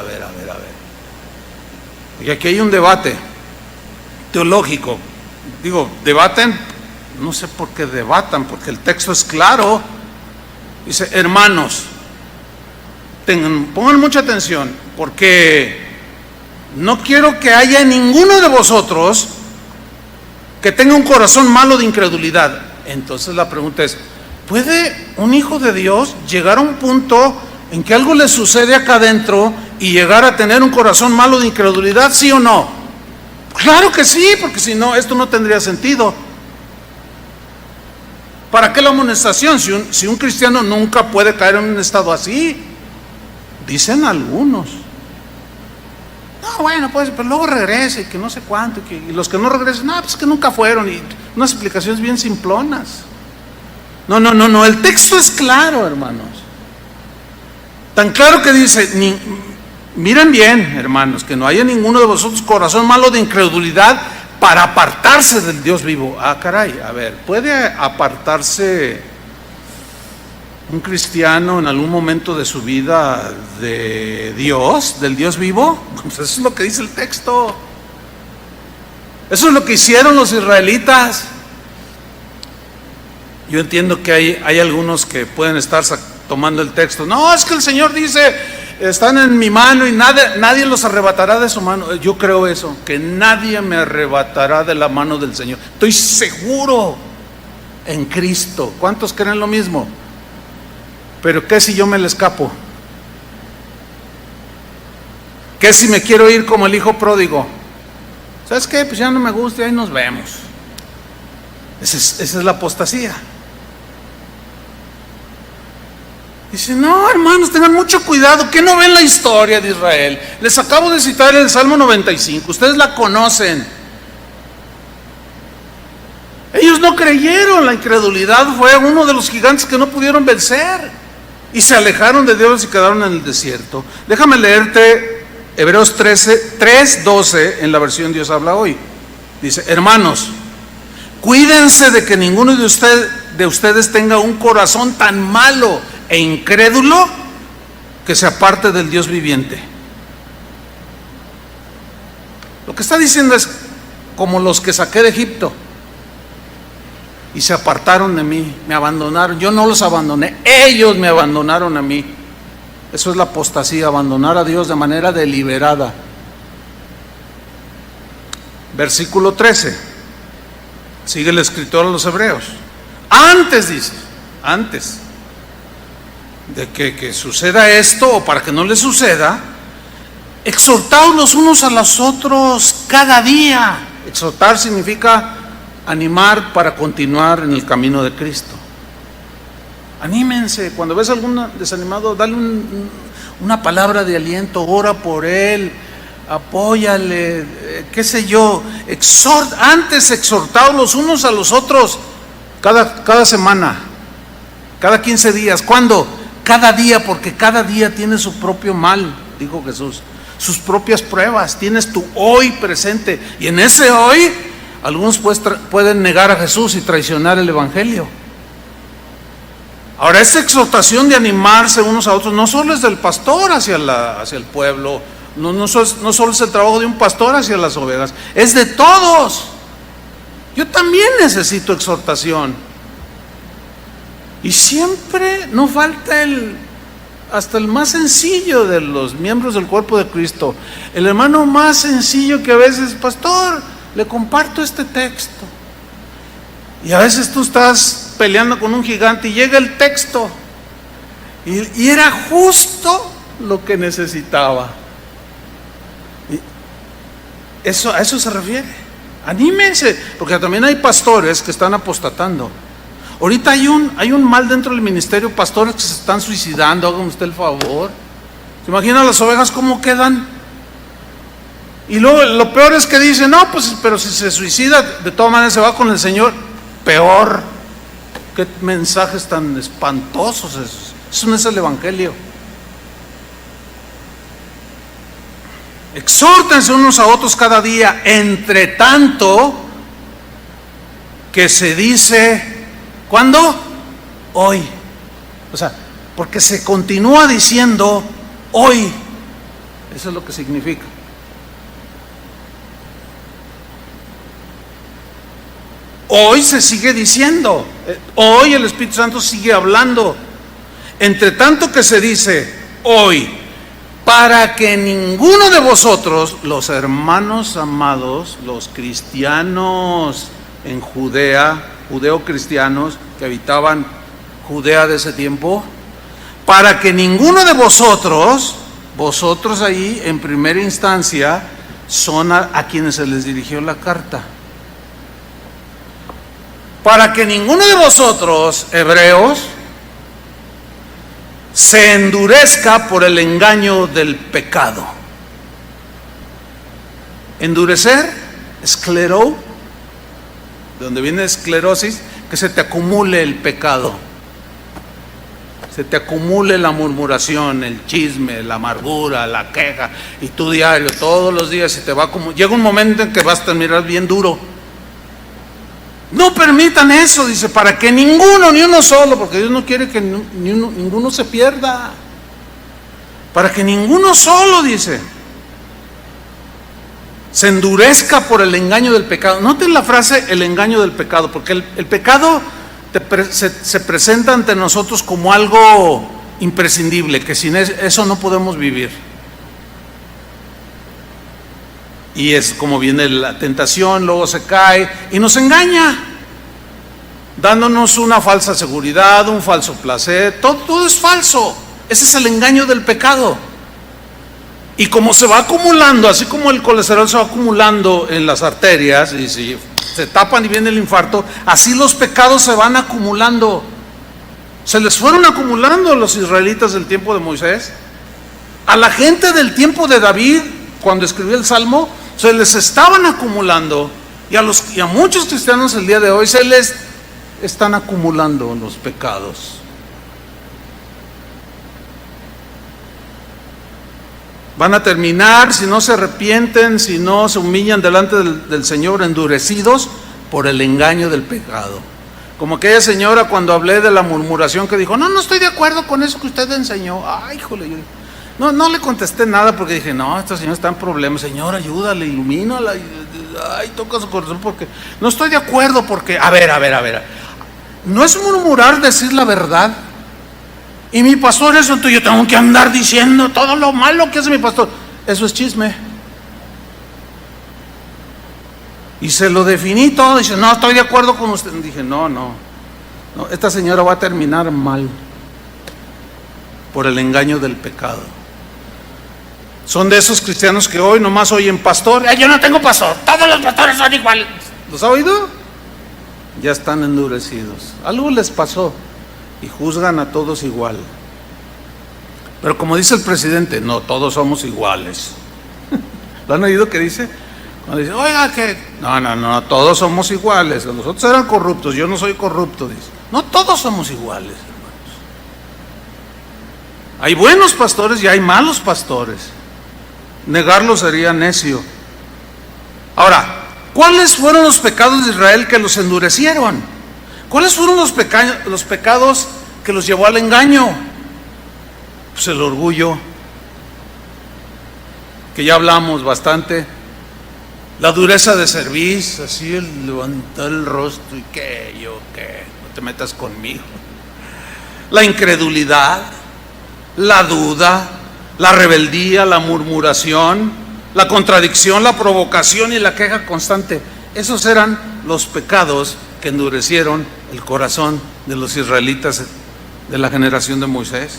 Y aquí hay un debate teológico. Digo, debaten, no sé por qué debatan, porque el texto es claro. Dice: hermanos, pongan mucha atención, porque no quiero que haya ninguno de vosotros que tenga un corazón malo de incredulidad. Entonces la pregunta es: ¿puede un hijo de Dios llegar a un punto en que algo le sucede acá adentro y llegar a tener un corazón malo de incredulidad, sí o no? Claro que sí, porque si no, esto no tendría sentido. ¿Para qué la amonestación si un cristiano nunca puede caer en un estado así? Dicen algunos. No, bueno, pues, pero luego regresa y que no sé cuánto, y los que no regresan, no, pues que nunca fueron, y unas explicaciones bien simplonas. No, el texto es claro, hermanos. Tan claro que dice: miren bien, hermanos, que no haya ninguno de vosotros corazón malo de incredulidad para apartarse del Dios vivo. Ah, caray, a ver, ¿puede apartarse un cristiano en algún momento de su vida de Dios, del Dios vivo? Pues eso es lo que dice el texto. Eso es lo que hicieron los israelitas. Yo entiendo que hay algunos que pueden estar tomando el texto. No, es que el Señor dice: están en mi mano y nadie los arrebatará de su mano. Yo creo eso, que nadie me arrebatará de la mano del Señor. Estoy seguro en Cristo. ¿Cuántos creen lo mismo? Pero ¿qué si yo me le escapo? ¿Qué si me quiero ir como el hijo pródigo? ¿Sabes qué? Pues ya no me gusta y ahí nos vemos. Esa es la apostasía. Dice: no, hermanos, tengan mucho cuidado. ¿Qué no ven la historia de Israel? Les acabo de citar el Salmo 95. Ustedes la conocen. Ellos no creyeron. La incredulidad fue uno de los gigantes que no pudieron vencer. Y se alejaron de Dios y quedaron en el desierto. Déjame leerte Hebreos 3:12 en la versión Dios habla hoy. Dice: hermanos, cuídense de que ninguno de ustedes tenga un corazón tan malo e incrédulo que se aparte del Dios viviente. Lo que está diciendo es: como los que saqué de Egipto y se apartaron de mí, me abandonaron. Yo no los abandoné, ellos me abandonaron a mí. Eso es la apostasía, abandonar a Dios de manera deliberada. Versículo 13. Sigue el escritor a los Hebreos. Antes, dice, antes de que suceda esto, o para que no le suceda, exhortaos los unos a los otros cada día. Exhortar significa animar para continuar en el camino de Cristo. Anímense. Cuando ves a algún desanimado, dale una palabra de aliento, ora por él, apóyale, qué sé yo, antes exhortados los unos a los otros, cada semana, cada 15 días. ¿Cuándo? Cada día, porque cada día tiene su propio mal, dijo Jesús, sus propias pruebas. Tienes tu hoy presente, y en ese hoy algunos pueden negar a Jesús y traicionar el evangelio. Ahora, esta exhortación de animarse unos a otros no solo es del pastor hacia el pueblo, no solo es el trabajo de un pastor hacia las ovejas, es de todos. Yo también necesito exhortación. Y siempre no falta hasta el más sencillo de los miembros del cuerpo de Cristo, el hermano más sencillo que a veces, pastor, le comparto este texto. Y a veces tú estás peleando con un gigante y llega el texto y era justo lo que necesitaba. A eso se refiere. Anímense, porque también hay pastores que están apostatando. Ahorita hay un mal dentro del ministerio, pastores que se están suicidando. Hágame usted el favor. ¿Se imagina las ovejas cómo quedan? Y luego lo peor es que dicen, no, pues, pero si se suicida, de todas maneras se va con el Señor. Peor. Qué mensajes tan espantosos esos. Eso no es el evangelio. Exhórtense unos a otros cada día, entre tanto que se dice, ¿cuándo? Hoy. O sea, porque se continúa diciendo hoy. Eso es lo que significa. Hoy se sigue diciendo, hoy el Espíritu Santo sigue hablando. Entre tanto que se dice hoy, para que ninguno de vosotros, los hermanos amados, los cristianos en Judea, judeo-cristianos que habitaban Judea de ese tiempo, para que ninguno de vosotros ahí en primera instancia son a quienes se les dirigió la carta. Para que ninguno de vosotros, hebreos, se endurezca por el engaño del pecado. Endurecer, escleró, de donde viene esclerosis, que se te acumule el pecado, se te acumule la murmuración, el chisme, la amargura, la queja, y tu diario, todos los días se te va como, llega un momento en que vas a terminar bien duro. No permitan eso, dice, para que ninguno, ni uno solo, porque Dios no quiere que ninguno se pierda. Para que ninguno solo, dice, se endurezca por el engaño del pecado. Noten la frase, el engaño del pecado, porque el pecado se presenta ante nosotros como algo imprescindible, que sin eso no podemos vivir. Y es como viene la tentación, luego se cae y nos engaña, dándonos una falsa seguridad, un falso placer, todo es falso. Ese es el engaño del pecado. Y como se va acumulando, así como el colesterol se va acumulando en las arterias, y si se tapan y viene el infarto, así los pecados se van acumulando. Se les fueron acumulando a los israelitas del tiempo de Moisés, a la gente del tiempo de David, cuando escribió el Salmo, se les estaban acumulando, y a muchos cristianos el día de hoy se les están acumulando los pecados. Van a terminar, si no se arrepienten, si no se humillan delante del Señor, endurecidos por el engaño del pecado. Como aquella señora cuando hablé de la murmuración que dijo, no estoy de acuerdo con eso que usted enseñó. Ay, híjole, no le contesté nada porque dije, no, esta señora está en problemas. Señor, ayúdale, ilumínala. Ay, toca su corazón porque no estoy de acuerdo porque, a ver. No es murmurar decir la verdad. Y mi pastor eso, entonces yo tengo que andar diciendo todo lo malo que hace mi pastor. Eso es chisme. Y se lo definí todo. Dice, no, estoy de acuerdo con usted. Dije, no, esta señora va a terminar mal por el engaño del pecado. Son de esos cristianos que hoy nomás oyen pastor. Yo no tengo pastor, todos los pastores son iguales. ¿Los ha oído? Ya están endurecidos. Algo les pasó y juzgan a todos igual. Pero como dice el presidente, no todos somos iguales. ¿Lo han oído que dice? No dice, oiga, que no, todos somos iguales. Los otros eran corruptos, yo no soy corrupto, dice. No, todos somos iguales, hermanos. Hay buenos pastores y hay malos pastores. Negarlo sería necio. Ahora, ¿cuáles fueron los pecados de Israel que los endurecieron? ¿Cuáles fueron los pecados que los llevó al engaño? Pues el orgullo, que ya hablamos bastante. La dureza de cerviz, así el levantar el rostro y qué, yo qué, no te metas conmigo. La incredulidad, la duda, la rebeldía, la murmuración, la contradicción, la provocación y la queja constante. Esos eran los pecados que endurecieron el corazón de los israelitas de la generación de Moisés.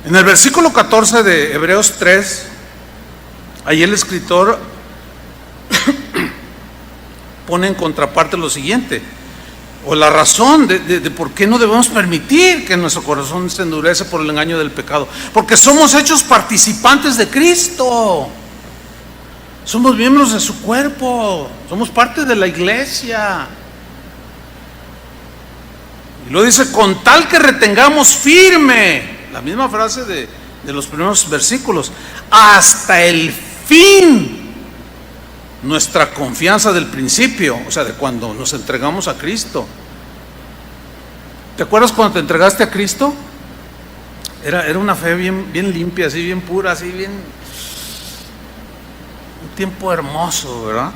En el versículo 14 de Hebreos 3, ahí el escritor pone en contraparte lo siguiente, o la razón de por qué no debemos permitir que nuestro corazón se endurece por el engaño del pecado. Porque somos hechos participantes de Cristo. Somos miembros de su cuerpo, somos parte de la iglesia. Y lo dice, con tal que retengamos firme, la misma frase de los primeros versículos, hasta el fin, nuestra confianza del principio, o sea, de cuando nos entregamos a Cristo. ¿Te acuerdas cuando te entregaste a Cristo? Era una fe bien limpia, así bien pura, así bien, un tiempo hermoso, ¿verdad?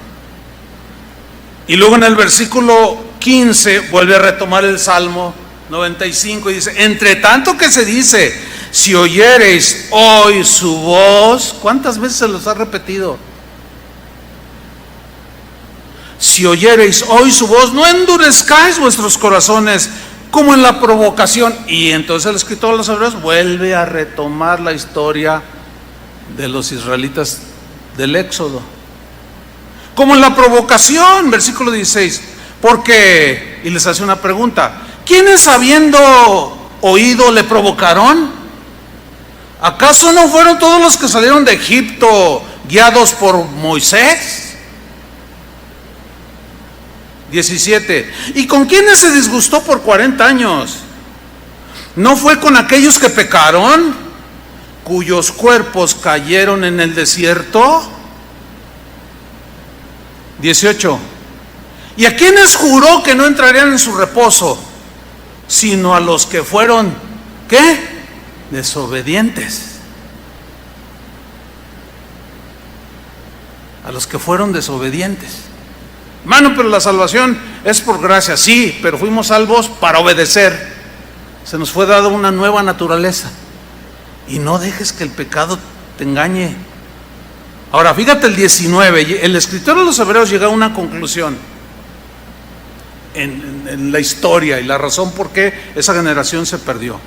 Y luego en el versículo 15 vuelve a retomar el Salmo 95 y dice, entre tanto que se dice, si oyereis hoy su voz, ¿cuántas veces se los ha repetido? Si oyereis hoy su voz, no endurezcáis vuestros corazones como en la provocación. Y entonces el escritor de los Hebreos vuelve a retomar la historia de los israelitas del Éxodo. Como en la provocación, versículo 16, porque, y les hace una pregunta, ¿quiénes habiendo oído le provocaron? ¿Acaso no fueron todos los que salieron de Egipto guiados por Moisés? 17. ¿Y con quiénes se disgustó por 40 años? ¿No fue con aquellos que pecaron, cuyos cuerpos cayeron en el desierto? 18. ¿Y a quiénes juró que no entrarían en su reposo, sino a los que fueron, ¿qué? Desobedientes. A los que fueron desobedientes. Hermano, pero la salvación es por gracia, sí, pero fuimos salvos para obedecer. Se nos fue dada una nueva naturaleza. Y no dejes que el pecado te engañe. Ahora, fíjate el 19, el escritor de los Hebreos llega a una conclusión en la historia y la razón por qué esa generación se perdió.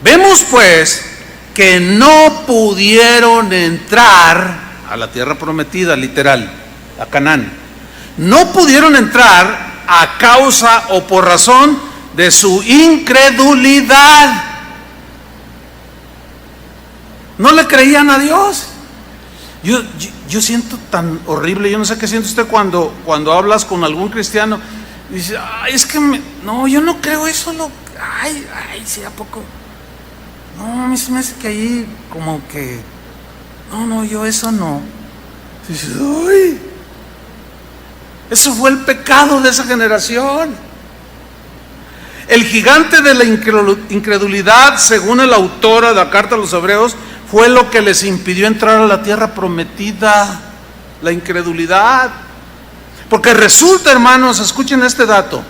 Vemos pues que no pudieron entrar a la tierra prometida, literal, a Canaán. No pudieron entrar a causa o por razón de su incredulidad. No le creían a Dios. Yo siento tan horrible, yo no sé qué siente usted cuando hablas con algún cristiano. Dice, ay, es que no, yo no creo eso. Ay, sí, ¿a poco? No, a mí se me hace que ahí como que, no, yo eso no. Dice, ay, eso fue el pecado de esa generación. El gigante de la incredulidad, según el autor de la carta a los Hebreos, fue lo que les impidió entrar a la tierra prometida, la incredulidad. Porque resulta, hermanos, escuchen este dato,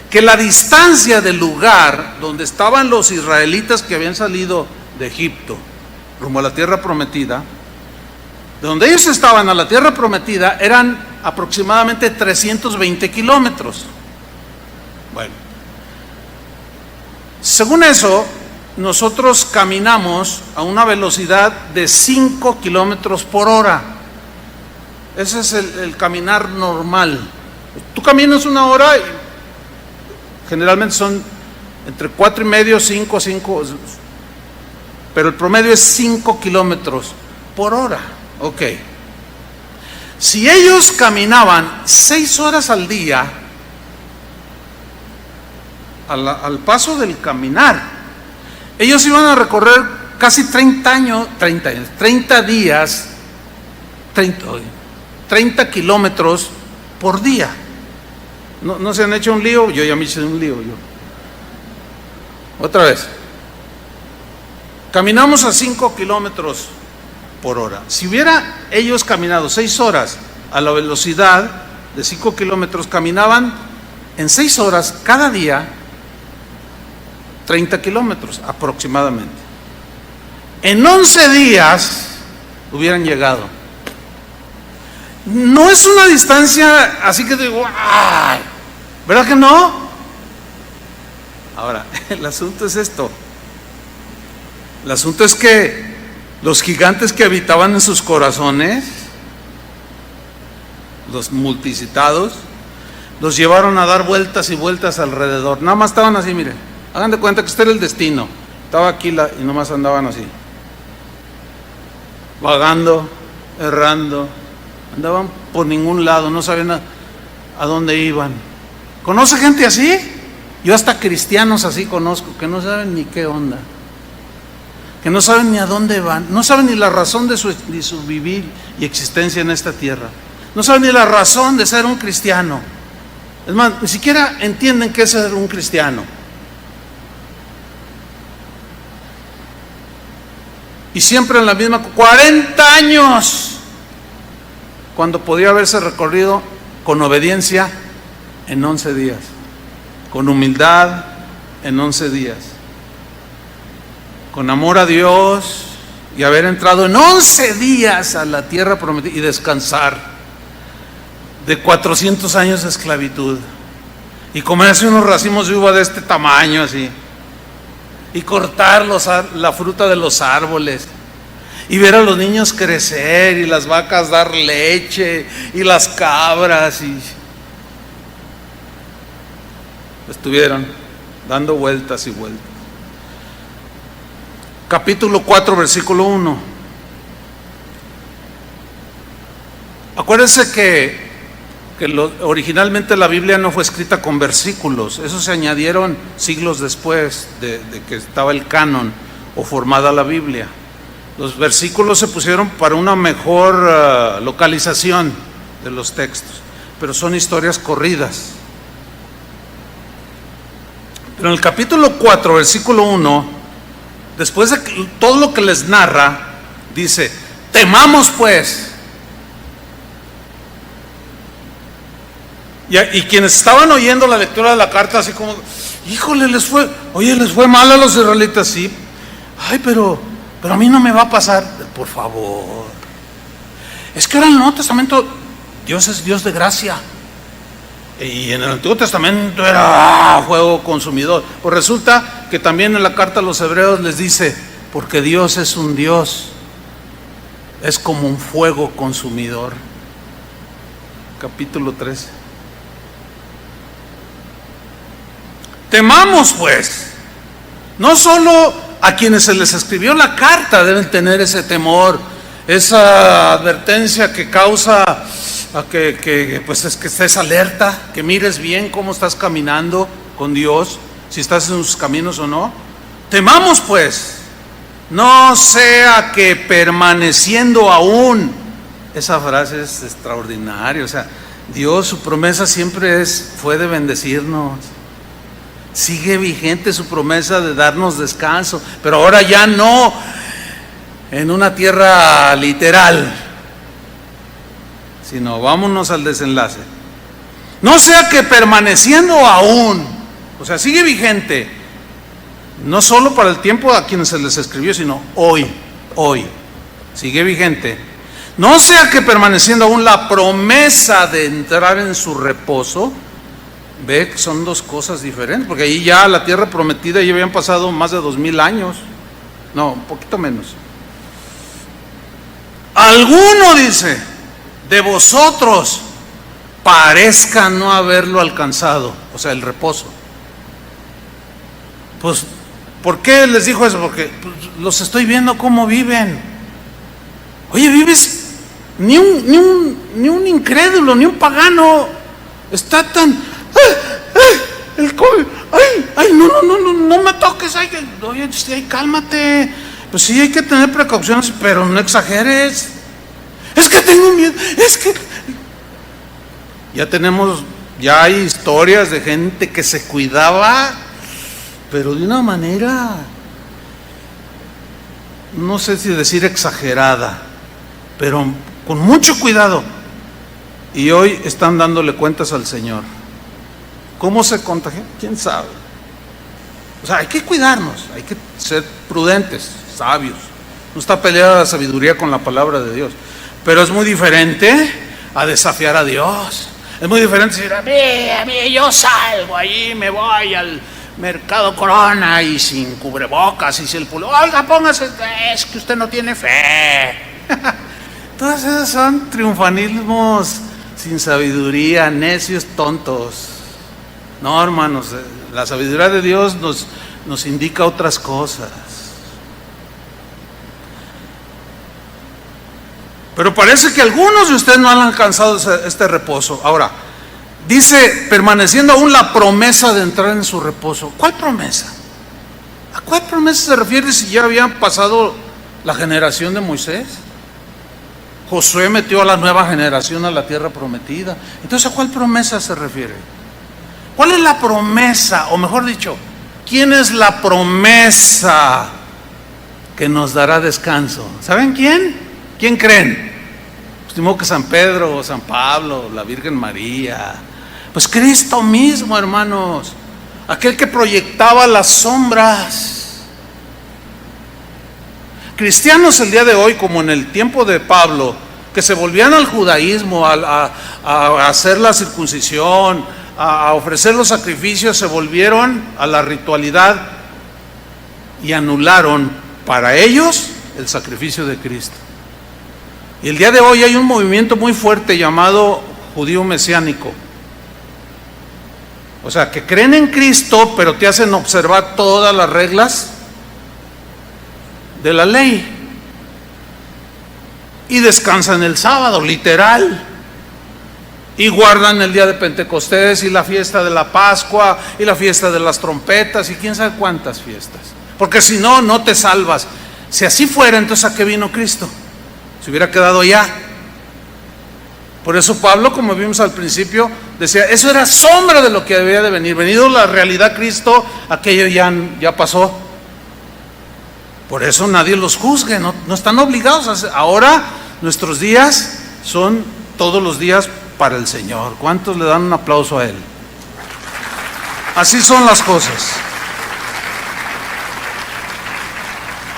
que la distancia del lugar donde estaban los israelitas que habían salido de Egipto rumbo a la tierra prometida, de donde ellos estaban a la tierra prometida, eran aproximadamente 320 kilómetros. Bueno, según eso, nosotros caminamos a una velocidad de 5 kilómetros por hora. Ese es el caminar normal. Tú caminas una hora y generalmente son entre 4,5, 5, pero el promedio es 5 kilómetros por hora. Ok. Si ellos caminaban 6 horas al día, al paso del caminar, ellos iban a recorrer casi 30 días, 30 kilómetros por día. ¿No se han hecho un lío? Yo ya me hice un lío. Otra vez. Caminamos a 5 kilómetros por hora. Si hubiera ellos caminado 6 horas a la velocidad de 5 kilómetros, caminaban en 6 horas cada día 30 kilómetros aproximadamente. En 11 días hubieran llegado. No es una distancia así que digo, ¡ay! ¿Verdad que no? Ahora, el asunto es esto. El asunto es que los gigantes que habitaban en sus corazones, los multicitados, los llevaron a dar vueltas y vueltas alrededor. Nada más estaban así, mire. Hagan de cuenta que este era el destino. Estaba aquí y nomás andaban así. Vagando, errando. Andaban por ningún lado, no sabían a dónde iban. ¿Conoce gente así? Yo hasta cristianos así conozco, que no saben ni qué onda. Que no saben ni a dónde van, no saben ni la razón de su vivir y existencia en esta tierra, no saben ni la razón de ser un cristiano. Es más, ni siquiera entienden qué es ser un cristiano. Y siempre en la misma, 40 años, cuando podía haberse recorrido con obediencia en 11 días, con humildad en 11 días, con amor a Dios y haber entrado en 11 días a la tierra prometida y descansar de 400 años de esclavitud y comerse unos racimos de uva de este tamaño así y cortar la fruta de los árboles y ver a los niños crecer y las vacas dar leche y las cabras y estuvieron dando vueltas y vueltas. Capítulo 4, versículo 1. Acuérdense que originalmente la Biblia no fue escrita con versículos, eso se añadieron siglos después de que estaba el canon o formada la Biblia. Los versículos se pusieron para una mejor localización de los textos, pero son historias corridas. Pero en el capítulo 4, versículo 1, después de todo lo que les narra, dice, temamos pues. Y quienes estaban oyendo la lectura de la carta, así como, híjole, les fue mal a los israelitas, sí. Ay, pero a mí no me va a pasar. Por favor. Es que ahora en el Nuevo Testamento, Dios es Dios de gracia. Y en el Antiguo Testamento era fuego consumidor. Pues resulta que también en la carta a los hebreos les dice, porque Dios es un Dios, es como un fuego consumidor. Capítulo 13. Temamos pues, no solo a quienes se les escribió la carta deben tener ese temor, esa advertencia que causa a que pues es que estés alerta, que mires bien cómo estás caminando con Dios, si estás en sus caminos o no. Temamos pues, no sea que permaneciendo aún, esa frase es extraordinaria, o sea, Dios, su promesa siempre fue de bendecirnos. Sigue vigente su promesa de darnos descanso, pero ahora ya no en una tierra literal, sino vámonos al desenlace. No sea que permaneciendo aún, o sea, sigue vigente, no solo para el tiempo a quienes se les escribió, sino hoy, sigue vigente. No sea que permaneciendo aún la promesa de entrar en su reposo. Ve que son dos cosas diferentes, porque ahí ya la tierra prometida ya habían pasado más de 2000 años, no, un poquito menos. Alguno dice de vosotros parezca no haberlo alcanzado, o sea, el reposo. Pues, ¿por qué les dijo eso? Porque pues, los estoy viendo cómo viven. Oye, vives Ni un incrédulo, ni un pagano está tan... el COVID, no me toques, oye, cálmate. Pues sí, hay que tener precauciones, pero no exageres. Es que tengo miedo, es que... Ya hay historias de gente que se cuidaba, pero de una manera, no sé si decir exagerada, pero con mucho cuidado. Y hoy están dándole cuentas al Señor. ¿Cómo se contagió? ¿Quién sabe? O sea, hay que cuidarnos, hay que ser prudentes, sabios. No está peleada la sabiduría con la palabra de Dios. Pero es muy diferente a desafiar a Dios. Es muy diferente decir, a mí, yo salgo allí, me voy al Mercado Corona y sin cubrebocas y sin el pulo. Oiga, póngase, es que usted no tiene fe. Todos esos son triunfalismos sin sabiduría, necios, tontos. No, hermanos, la sabiduría de Dios nos indica otras cosas. Pero parece que algunos de ustedes no han alcanzado este reposo. Ahora, dice, permaneciendo aún la promesa de entrar en su reposo. ¿Cuál promesa? ¿A cuál promesa se refiere si ya había pasado la generación de Moisés? Josué metió a la nueva generación a la tierra prometida. Entonces, ¿a cuál promesa se refiere? ¿Cuál es la promesa? O mejor dicho, ¿quién es la promesa que nos dará descanso? ¿Saben quién? ¿Quién creen? Pues que San Pedro, San Pablo, la Virgen María. Pues Cristo mismo, hermanos. Aquel que proyectaba las sombras. Cristianos el día de hoy, como en el tiempo de Pablo, que se volvían al judaísmo, a hacer la circuncisión, a ofrecer los sacrificios, se volvieron a la ritualidad y anularon para ellos el sacrificio de Cristo. Y el día de hoy hay un movimiento muy fuerte llamado judío mesiánico. O sea, que creen en Cristo, pero te hacen observar todas las reglas de la ley. Y descansan el sábado, literal. Y guardan el día de Pentecostés y la fiesta de la Pascua y la fiesta de las trompetas y quién sabe cuántas fiestas. Porque si no, no te salvas. Si así fuera, entonces ¿a qué vino Cristo? Se hubiera quedado ya. Por eso Pablo, como vimos al principio, decía, eso era sombra de lo que debía de venir. Venido la realidad Cristo, aquello ya pasó. Por eso nadie los juzgue, no están obligados. Ahora nuestros días son todos los días para el Señor. ¿Cuántos le dan un aplauso a Él? Así son las cosas.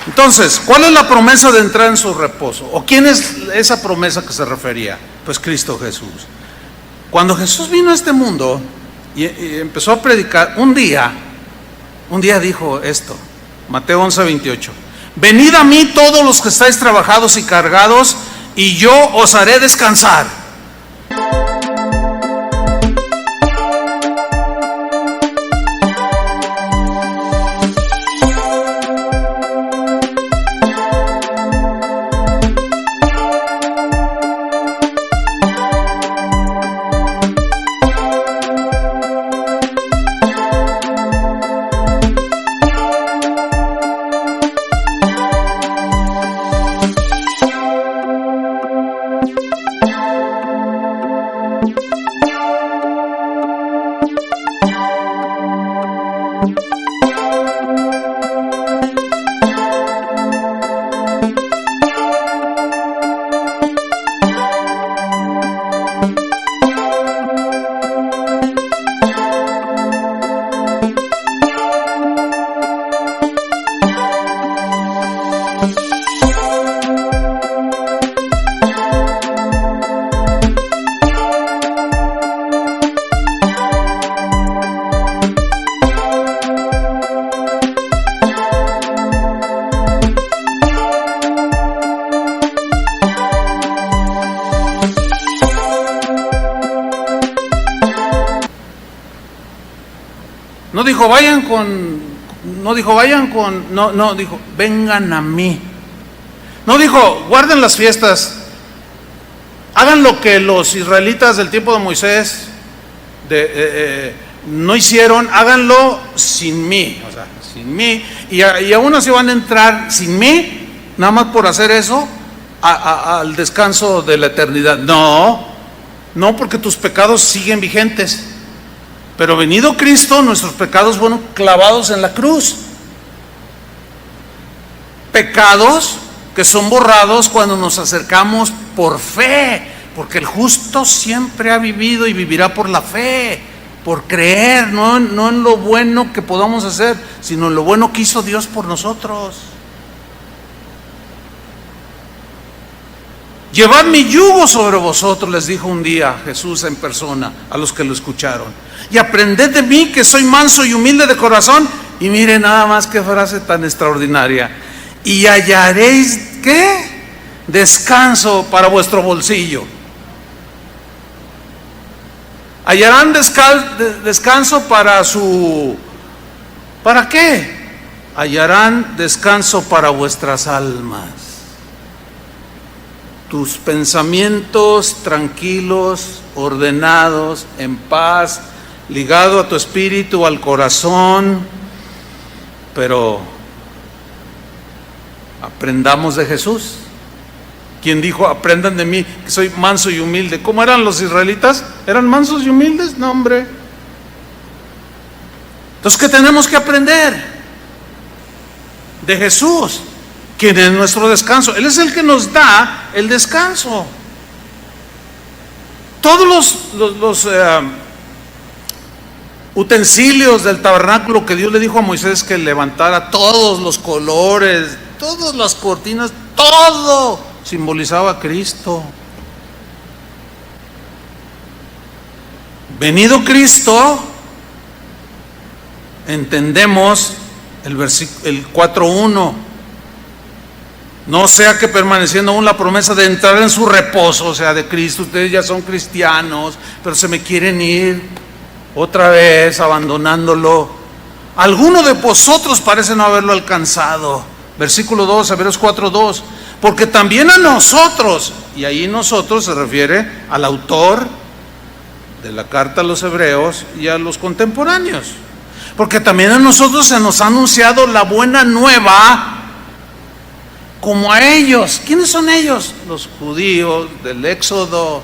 Entonces, ¿cuál es la promesa de entrar en su reposo? ¿O quién es esa promesa que se refería? Pues Cristo Jesús. Cuando Jesús vino a este mundo y empezó a predicar, un día dijo esto, Mateo 11:28. Venid a mí todos los que estáis trabajados y cargados, y yo os haré descansar. Dijo, vengan a mí. No dijo, guarden las fiestas Hagan lo que los israelitas del tiempo de Moisés no hicieron, háganlo sin mí, o sea, sin mí, y aún así van a entrar sin mí, nada más por hacer eso, al descanso de la eternidad. No, porque tus pecados siguen vigentes, pero venido Cristo, nuestros pecados fueron clavados en la cruz. Pecados que son borrados cuando nos acercamos por fe, porque el justo siempre ha vivido y vivirá por la fe, por creer, no en lo bueno que podamos hacer, sino en lo bueno que hizo Dios por nosotros. Llevad mi yugo sobre vosotros, les dijo un día Jesús en persona a los que lo escucharon, y aprended de mí, que soy manso y humilde de corazón. Y miren nada más qué frase tan extraordinaria: y hallaréis, ¿qué? Descanso para vuestro bolsillo. Hallarán descanso para su... ¿Para qué? Hallarán descanso para vuestras almas. Tus pensamientos tranquilos, ordenados, en paz, ligado a tu espíritu, al corazón. Pero aprendamos de Jesús, quien dijo: aprendan de mí, que soy manso y humilde. ¿Cómo eran los israelitas? ¿Eran mansos y humildes? No, hombre. Entonces, ¿qué tenemos que aprender? De Jesús, quien es nuestro descanso. Él es el que nos da el descanso. Todos los utensilios del tabernáculo que Dios le dijo a Moisés que levantara, todos los colores, todas las cortinas, todo simbolizaba a Cristo. Venido Cristo, entendemos el 4:1. No sea que permaneciendo aún la promesa de entrar en su reposo, o sea, de Cristo, ustedes ya son cristianos, pero se me quieren ir otra vez abandonándolo. Alguno de vosotros parece no haberlo alcanzado. Versículo 2, Hebreos 4:2. Porque también a nosotros, y ahí nosotros se refiere al autor de la carta a los hebreos y a los contemporáneos, porque también a nosotros se nos ha anunciado la buena nueva, como a ellos. ¿Quiénes son ellos? Los judíos del Éxodo.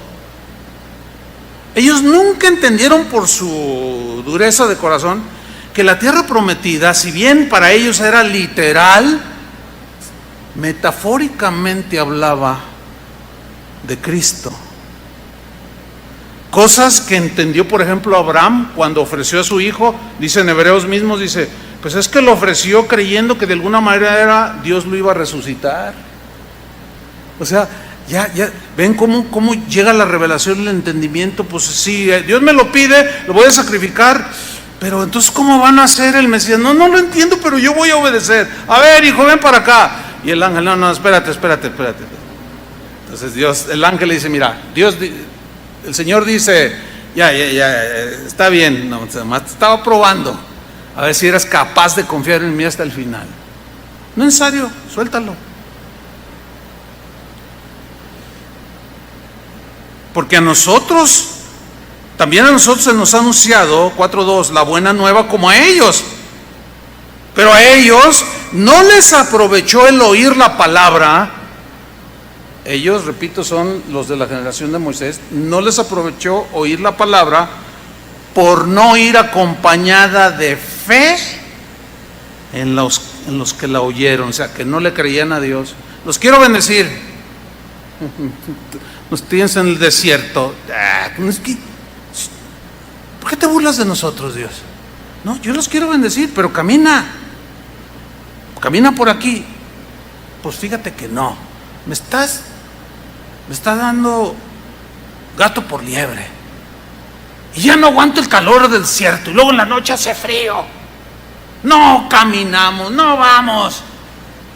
Ellos nunca entendieron, por su dureza de corazón, que la tierra prometida, si bien para ellos era literal, metafóricamente hablaba de Cristo. Cosas que entendió, por ejemplo, Abraham cuando ofreció a su hijo. Dice en Hebreos mismos, dice: pues es que lo ofreció creyendo que de alguna manera Dios lo iba a resucitar. O sea, ya ven cómo llega la revelación, el entendimiento. Pues sí, Dios me lo pide, lo voy a sacrificar, pero entonces ¿cómo van a hacer el Mesías? No lo entiendo, pero yo voy a obedecer. A ver, hijo, ven para acá. Y el ángel: no, espérate. Entonces el ángel le dice: mira, el Señor dice: ya, está bien, no, te estaba probando a ver si eras capaz de confiar en mí hasta el final. No es necesario, suéltalo. Porque también a nosotros se nos ha anunciado, 4:2, la buena nueva como a ellos. Pero a ellos no les aprovechó el oír la palabra. Ellos, repito, son los de la generación de Moisés. No les aprovechó oír la palabra por no ir acompañada de fe en los que la oyeron, o sea, que no le creían a Dios. Los quiero bendecir. Nos tienes en el desierto. ¿Por qué te burlas de nosotros, Dios? No, yo los quiero bendecir, pero camina por aquí. Pues fíjate que no, me está dando gato por liebre, y ya no aguanto el calor del desierto, y luego en la noche hace frío. No caminamos, no vamos.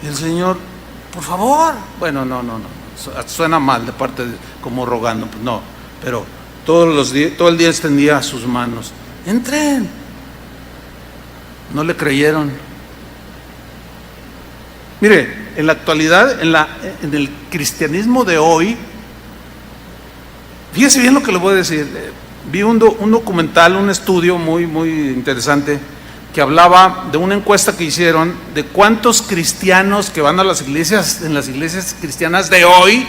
Y el Señor: por favor. Bueno, no, suena mal de parte de, como rogando, pues no, pero todo el día extendía sus manos. Entren. No le creyeron. Mire, en la actualidad, en el cristianismo de hoy, Fíjese bien lo que le voy a decir. Vi un documental, un estudio muy interesante, que hablaba de una encuesta que hicieron de cuántos cristianos que van a las iglesias, en las iglesias cristianas de hoy,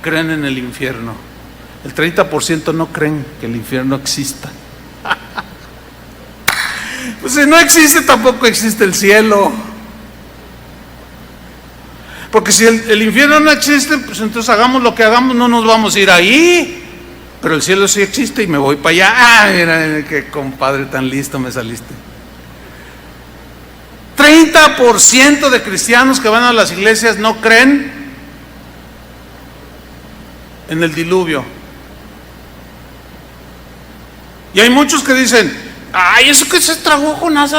creen en el infierno. El 30% no creen que el infierno exista. Pues si no existe, tampoco existe el cielo. Porque si el infierno no existe, pues entonces hagamos lo que hagamos, no nos vamos a ir ahí. Pero el cielo sí existe y me voy para allá. ¡Ah, mira, qué compadre tan listo me saliste! 30% de cristianos que van a las iglesias no creen en el diluvio. Y hay muchos que dicen: ay, eso que se tragó Jonás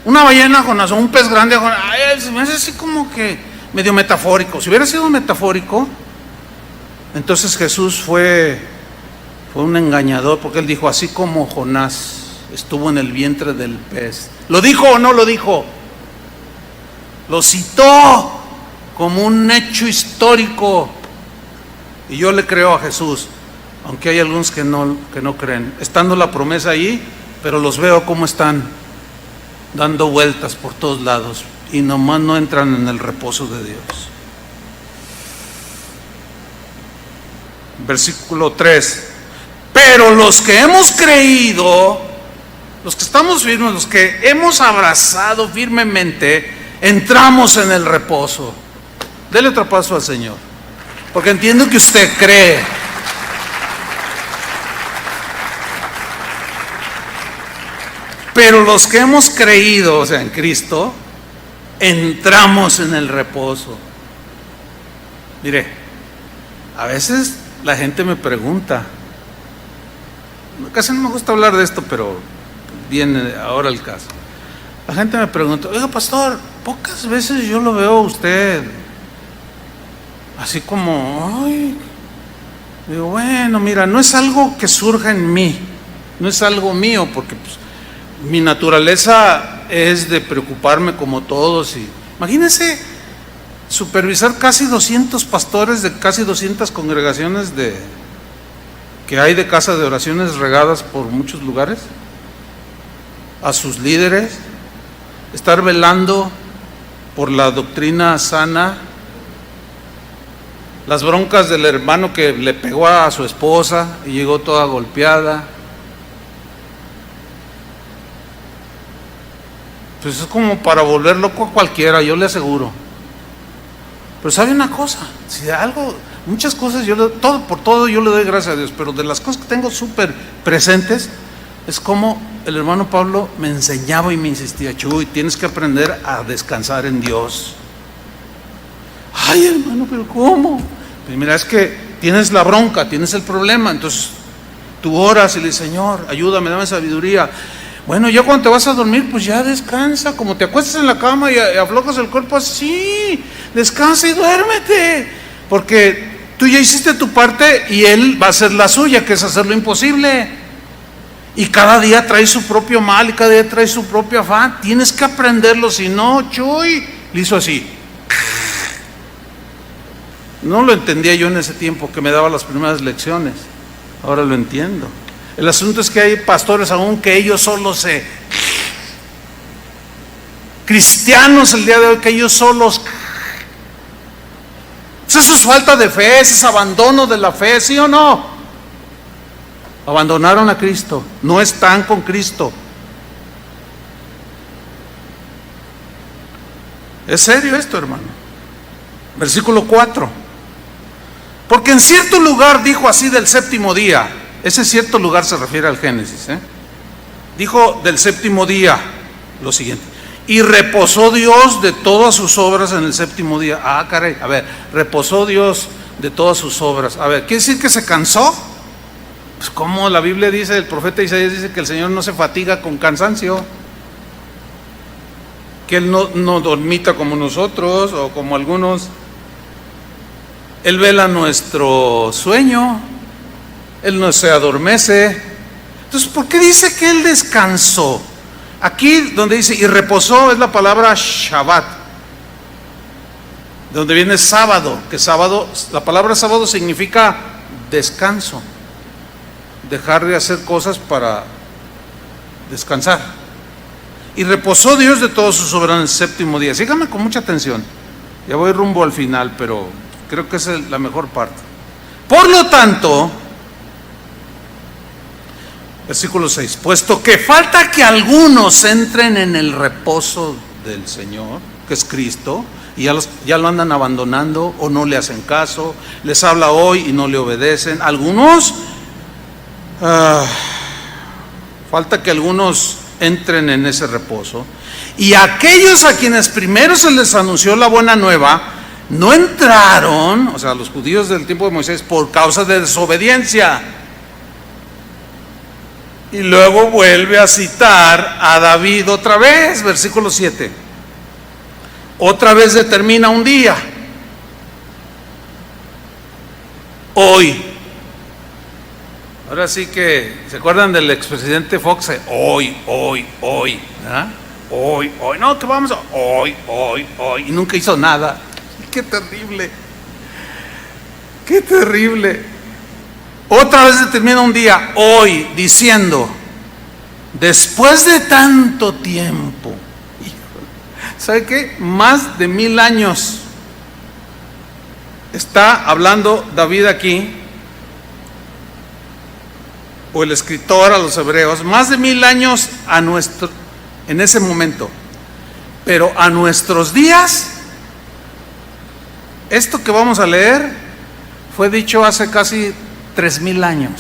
una ballena Jonás, o un pez grande Jonás. Ay, se me hace así como que medio metafórico. Si hubiera sido metafórico, entonces Jesús fue un engañador, porque él dijo: así como Jonás estuvo en el vientre del pez. ¿Lo dijo o no lo dijo? Lo citó como un hecho histórico. Y yo le creo a Jesús, aunque hay algunos que no creen, estando la promesa ahí, pero los veo como están dando vueltas por todos lados y nomás no entran en el reposo de Dios. Versículo 3: pero los que hemos creído, los que estamos firmes, los que hemos abrazado firmemente, entramos en el reposo. Dele otro paso al Señor, porque entiendo que usted cree. Pero los que hemos creído, o sea, en Cristo, entramos en el reposo. Mire, a veces la gente me pregunta, casi no me gusta hablar de esto, pero viene ahora el caso. La gente me pregunta: oiga, pastor, pocas veces yo lo veo a usted así como, ay. Digo, bueno, mira, no es algo que surja en mí, no es algo mío, porque pues, mi naturaleza es de preocuparme como todos. Y imagínense supervisar casi 200 pastores de casi 200 congregaciones que hay de casas de oraciones regadas por muchos lugares, a sus líderes, estar velando por la doctrina sana, las broncas del hermano que le pegó a su esposa y llegó toda golpeada. Pues es como para volver loco a cualquiera, yo le aseguro. Pero sabe una cosa, si algo, muchas cosas, por todo yo le doy gracias a Dios, pero de las cosas que tengo súper presentes, es como el hermano Pablo me enseñaba y me insistía: Chuy, tienes que aprender a descansar en Dios. Ay, hermano, pero ¿cómo? Pues mira, es que tienes la bronca, tienes el problema, entonces tú oras y le dices: Señor, ayúdame, dame sabiduría. Bueno, ya cuando te vas a dormir, pues ya descansa, como te acuestas en la cama y aflojas el cuerpo así, descansa y duérmete, porque tú ya hiciste tu parte y Él va a hacer la suya, que es hacer lo imposible. Y cada día trae su propio mal y cada día trae su propio afán. Tienes que aprenderlo, si no, Chuy, le hizo así. No lo entendía yo en ese tiempo que me daba las primeras lecciones, ahora lo entiendo. El asunto es que hay pastores aún que ellos solo cristianos el día de hoy, que ellos solos, eso es falta de fe, ese es abandono de la fe, ¿sí o no? Abandonaron a Cristo, no están con Cristo. Es serio esto, hermano. Versículo 4: porque en cierto lugar dijo así del séptimo día. Ese cierto lugar se refiere al Génesis, Dijo del séptimo día lo siguiente: y reposó Dios de todas sus obras en el séptimo día. Ah, caray, a ver, reposó Dios de todas sus obras. A ver, ¿quiere decir que se cansó? Pues como la Biblia dice, el profeta Isaías dice que el Señor no se fatiga con cansancio, que Él no dormita como nosotros o como algunos. Él vela nuestro sueño, Él no se adormece. Entonces, ¿por qué dice que Él descansó? Aquí donde dice y reposó es la palabra Shabbat, de donde viene sábado, que sábado, la palabra sábado significa descanso, dejar de hacer cosas para descansar. Y reposó Dios de todo su soberano el séptimo día. Síganme con mucha atención, ya voy rumbo al final, pero creo que esa es la mejor parte. Por lo tanto, versículo 6, puesto que falta que algunos entren en el reposo del Señor, que es Cristo, y ya lo andan abandonando o no le hacen caso, les habla hoy y no le obedecen. Algunos, falta que algunos entren en ese reposo. Y aquellos a quienes primero se les anunció la buena nueva, no entraron, o sea, los judíos del tiempo de Moisés, por causa de desobediencia. Y luego vuelve a citar a David otra vez, versículo 7. Otra vez determina un día. Hoy. Ahora sí que, ¿se acuerdan del expresidente Fox? Hoy. ¿Ah? Hoy. No, que vamos a hoy. Y nunca hizo nada. Qué terrible. Qué terrible. Otra vez determina un día, hoy, diciendo, después de tanto tiempo. ¿Sabe qué? Más de 1000 años está hablando David aquí, o el escritor a los hebreos, más de 1000 años en ese momento. Pero a nuestros días, esto que vamos a leer fue dicho hace casi 3000 años.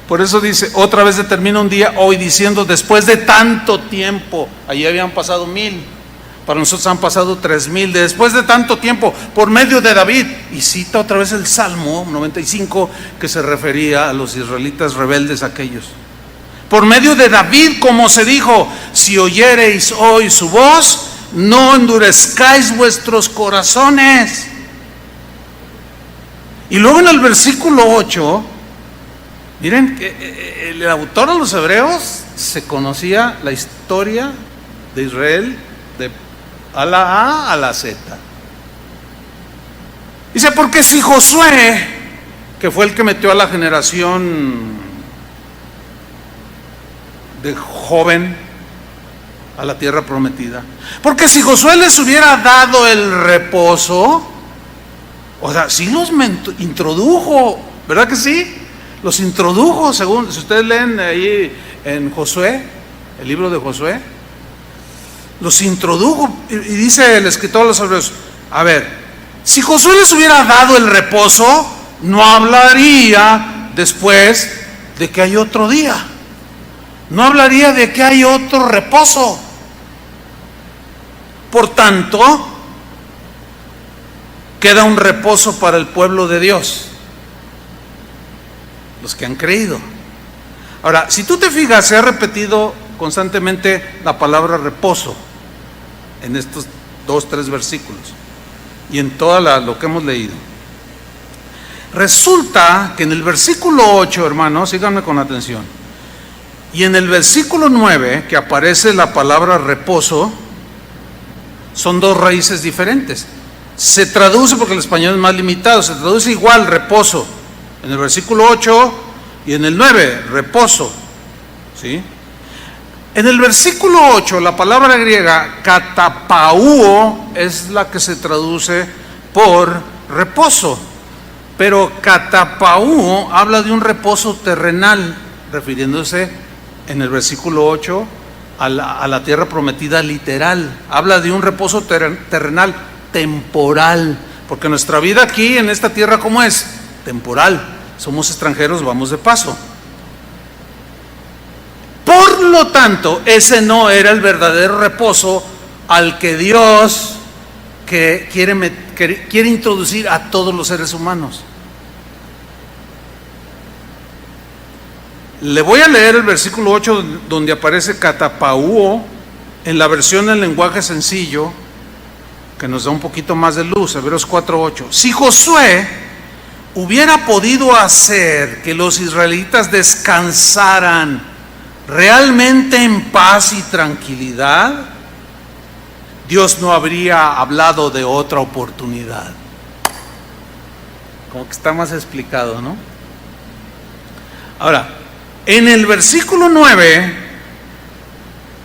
Por eso dice, otra vez determina un día hoy, diciendo, después de tanto tiempo. Allí habían pasado 1000, para nosotros han pasado 3000. Después de tanto tiempo, por medio de David. Y cita otra vez el Salmo 95, que se refería a los israelitas rebeldes aquellos. Por medio de David, como se dijo, si oyereis hoy su voz, no endurezcáis vuestros corazones. Y luego en el versículo 8, miren, el autor de los hebreos se conocía la historia de Israel de a la A a la Z. Dice, porque si Josué, que fue el que metió a la generación de joven a la tierra prometida, porque si Josué les hubiera dado el reposo, o sea, sí los introdujo, ¿verdad que sí? Los introdujo, según, si ustedes leen ahí en Josué, el libro de Josué, los introdujo. Y dice el escritor de los hebreos, a ver, si Josué les hubiera dado el reposo, no hablaría después de que hay otro día, no hablaría de que hay otro reposo. Por tanto, queda un reposo para el pueblo de Dios, los que han creído. Ahora, si tú te fijas, se ha repetido constantemente la palabra reposo en estos 2-3 versículos y en toda lo que hemos leído. Resulta que en el versículo 8, hermanos, síganme con atención, y en el versículo 9, que aparece la palabra reposo, son dos raíces diferentes. Se traduce, porque el español es más limitado, se traduce igual, reposo, en el versículo 8 y en el 9, reposo, ¿sí? En el versículo 8, la palabra griega katapauo es la que se traduce por reposo, pero katapauo habla de un reposo terrenal, refiriéndose en el versículo 8 a la tierra prometida literal. Habla de un reposo terrenal, temporal, porque nuestra vida aquí en esta tierra, ¿cómo es? Temporal. Somos extranjeros, vamos de paso. Por lo tanto, ese no era el verdadero reposo al que Dios quiere introducir a todos los seres humanos. Le voy a leer el versículo 8 donde aparece katapauo en la versión en lenguaje sencillo, que nos da un poquito más de luz. Hebreos 4:8. Si Josué hubiera podido hacer que los israelitas descansaran realmente en paz y tranquilidad, Dios no habría hablado de otra oportunidad. como que está más explicado, ¿no? Ahora, en el versículo 9,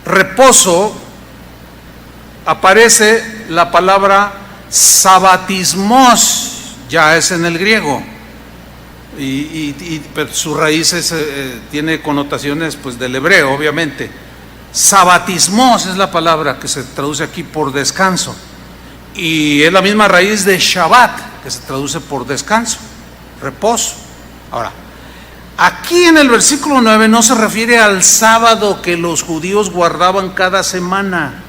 reposo, aparece la palabra sabatismos, ya es en el griego, pero su raíz tiene connotaciones pues del hebreo, obviamente. Sabatismos es la palabra que se traduce aquí por descanso, y es la misma raíz de Shabbat, que se traduce por descanso, reposo. Ahora, aquí en el versículo 9 no se refiere al sábado que los judíos guardaban cada semana.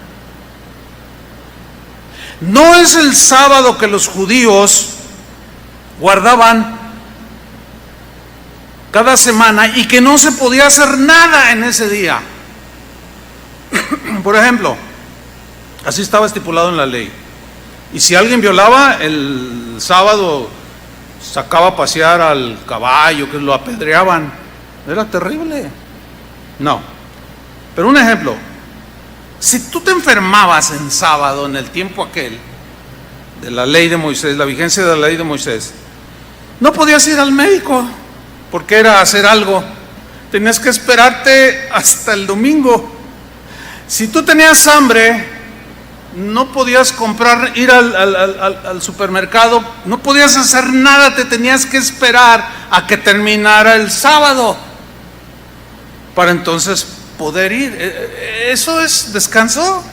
No es el sábado que los judíos guardaban cada semana y que no se podía hacer nada en ese día. Por ejemplo, así estaba estipulado en la ley. Y si alguien violaba, el sábado sacaba a pasear al caballo, que lo apedreaban. Era terrible. No. Pero un ejemplo, si tú te enfermabas en sábado, en el tiempo aquel de la ley de Moisés, la vigencia de la ley de Moisés, no podías ir al médico porque era hacer algo. Tenías que esperarte hasta el domingo. Si tú tenías hambre, no podías ir al supermercado, no podías hacer nada, te tenías que esperar a que terminara el sábado para entonces poder ir. ¿Eso es descanso?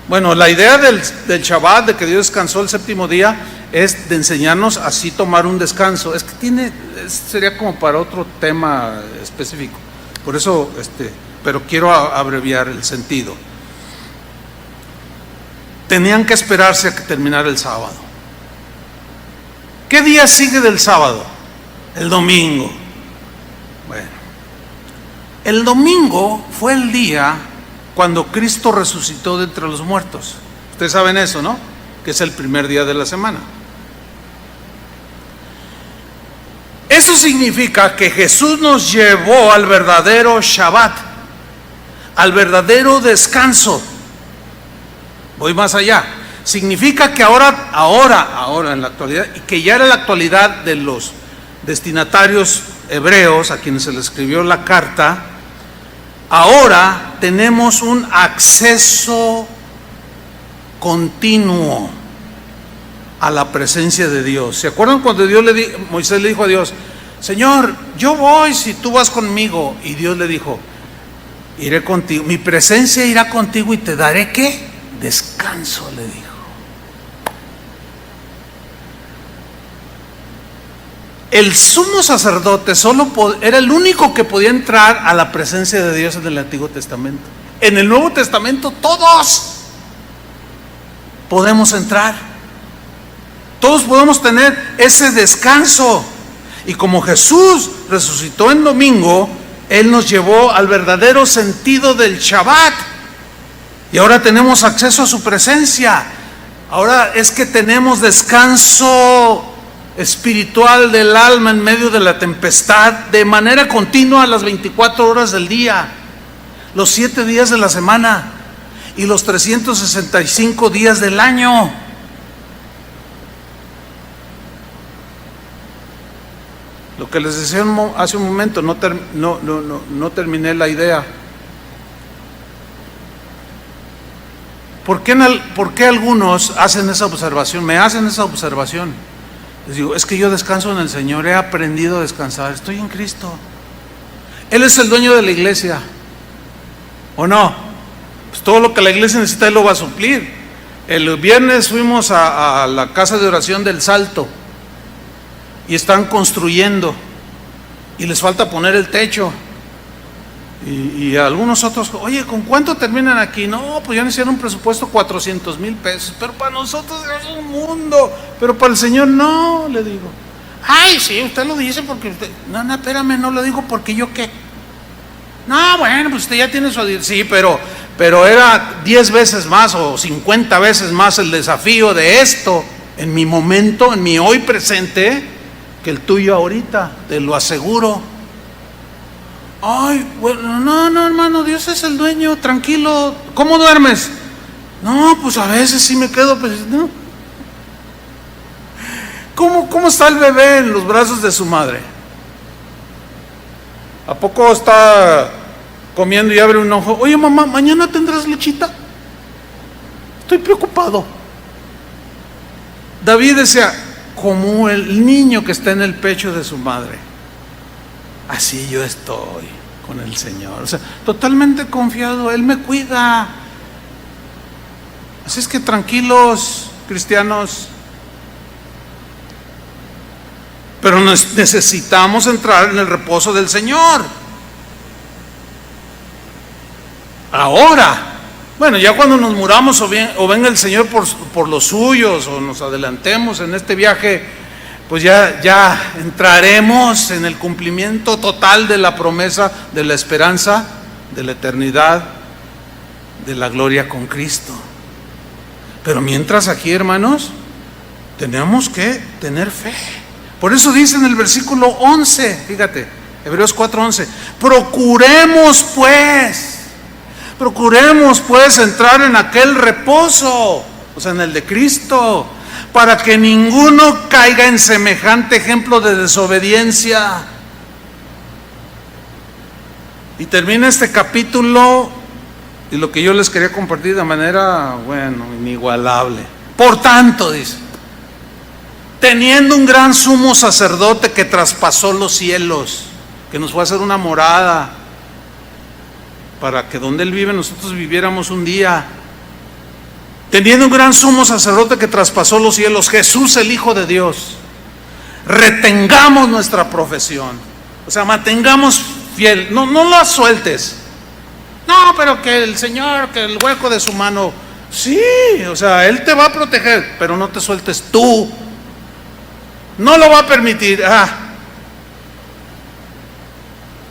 Bueno, la idea del Shabbat, de que Dios descansó el séptimo día, es de enseñarnos así tomar un descanso. Es que sería como para otro tema específico. Por eso, pero quiero abreviar el sentido. Tenían que esperarse a que terminara el sábado. ¿Qué día sigue del sábado? El domingo. Bueno, el domingo fue el día cuando Cristo resucitó de entre los muertos. Ustedes saben eso, ¿no? Que es el primer día de la semana. Eso significa que Jesús nos llevó al verdadero Shabbat, al verdadero descanso. Voy más allá. Significa que ahora en la actualidad, y que ya era la actualidad de los destinatarios hebreos a quienes se les escribió la carta, ahora tenemos un acceso continuo a la presencia de Dios. ¿Se acuerdan cuando Moisés le dijo a Dios: Señor, yo voy si tú vas conmigo? Y Dios le dijo: iré contigo, mi presencia irá contigo y te daré ¿qué? Descanso, le dijo. El sumo sacerdote era el único que podía entrar a la presencia de Dios en el Antiguo Testamento. En el Nuevo Testamento todos podemos entrar. Todos podemos tener ese descanso. Y como Jesús resucitó en domingo, Él nos llevó al verdadero sentido del Shabbat. Y ahora tenemos acceso a su presencia. Ahora es que tenemos descanso espiritual del alma en medio de la tempestad, de manera continua, las 24 horas del día, los 7 días de la semana y los 365 días del año. Lo que les decía hace un momento, no terminé la idea. ¿Por qué algunos hacen esa observación? Me hacen esa observación. Les digo: es que yo descanso en el Señor, he aprendido a descansar, estoy en Cristo. Él es el dueño de la iglesia, ¿o no? Pues todo lo que la iglesia necesita, Él lo va a suplir. El viernes fuimos a la casa de oración del Salto y están construyendo y les falta poner el techo. Y algunos otros: oye, ¿con cuánto terminan aquí? No, pues ya me hicieron un presupuesto 400,000 pesos. Pero para nosotros es un mundo, pero para el Señor no, le digo. Ay, sí, usted lo dice porque usted... No, espérame, no lo digo porque yo qué. No, bueno, pues usted ya tiene su... Sí, pero era 10 veces más o 50 veces más el desafío de esto en mi momento, en mi hoy presente, que el tuyo ahorita, te lo aseguro. Ay, bueno, no, hermano, Dios es el dueño, tranquilo. ¿Cómo duermes? No, pues a veces sí me quedo, pues no. ¿Cómo está el bebé en los brazos de su madre? ¿A poco está comiendo y abre un ojo? Oye, mamá, ¿mañana tendrás lechita? Estoy preocupado. David decía, como el niño que está en el pecho de su madre, así yo estoy con el Señor. O sea, totalmente confiado, Él me cuida. Así es que tranquilos, cristianos. Pero necesitamos entrar en el reposo del Señor. Ahora, bueno, ya cuando nos muramos o venga el Señor por los suyos, o nos adelantemos en este viaje, pues ya entraremos en el cumplimiento total de la promesa, de la esperanza, de la eternidad, de la gloria con Cristo. Pero mientras aquí, hermanos, tenemos que tener fe. Por eso dice en el versículo 11, fíjate, Hebreos 4:11, procuremos pues entrar en aquel reposo, o sea, en el de Cristo, para que ninguno caiga en semejante ejemplo de desobediencia. Y termina este capítulo, y lo que yo les quería compartir de manera, inigualable. Por tanto, dice, teniendo un gran sumo sacerdote que traspasó los cielos, que nos fue a hacer una morada, para que donde Él vive nosotros viviéramos un día. Teniendo un gran sumo sacerdote que traspasó los cielos, Jesús el Hijo de Dios, retengamos nuestra profesión. O sea, mantengamos fiel, no la sueltes. No, pero que el Señor, que el hueco de su mano, sí, o sea, Él te va a proteger, pero no te sueltes tú. No lo va a permitir.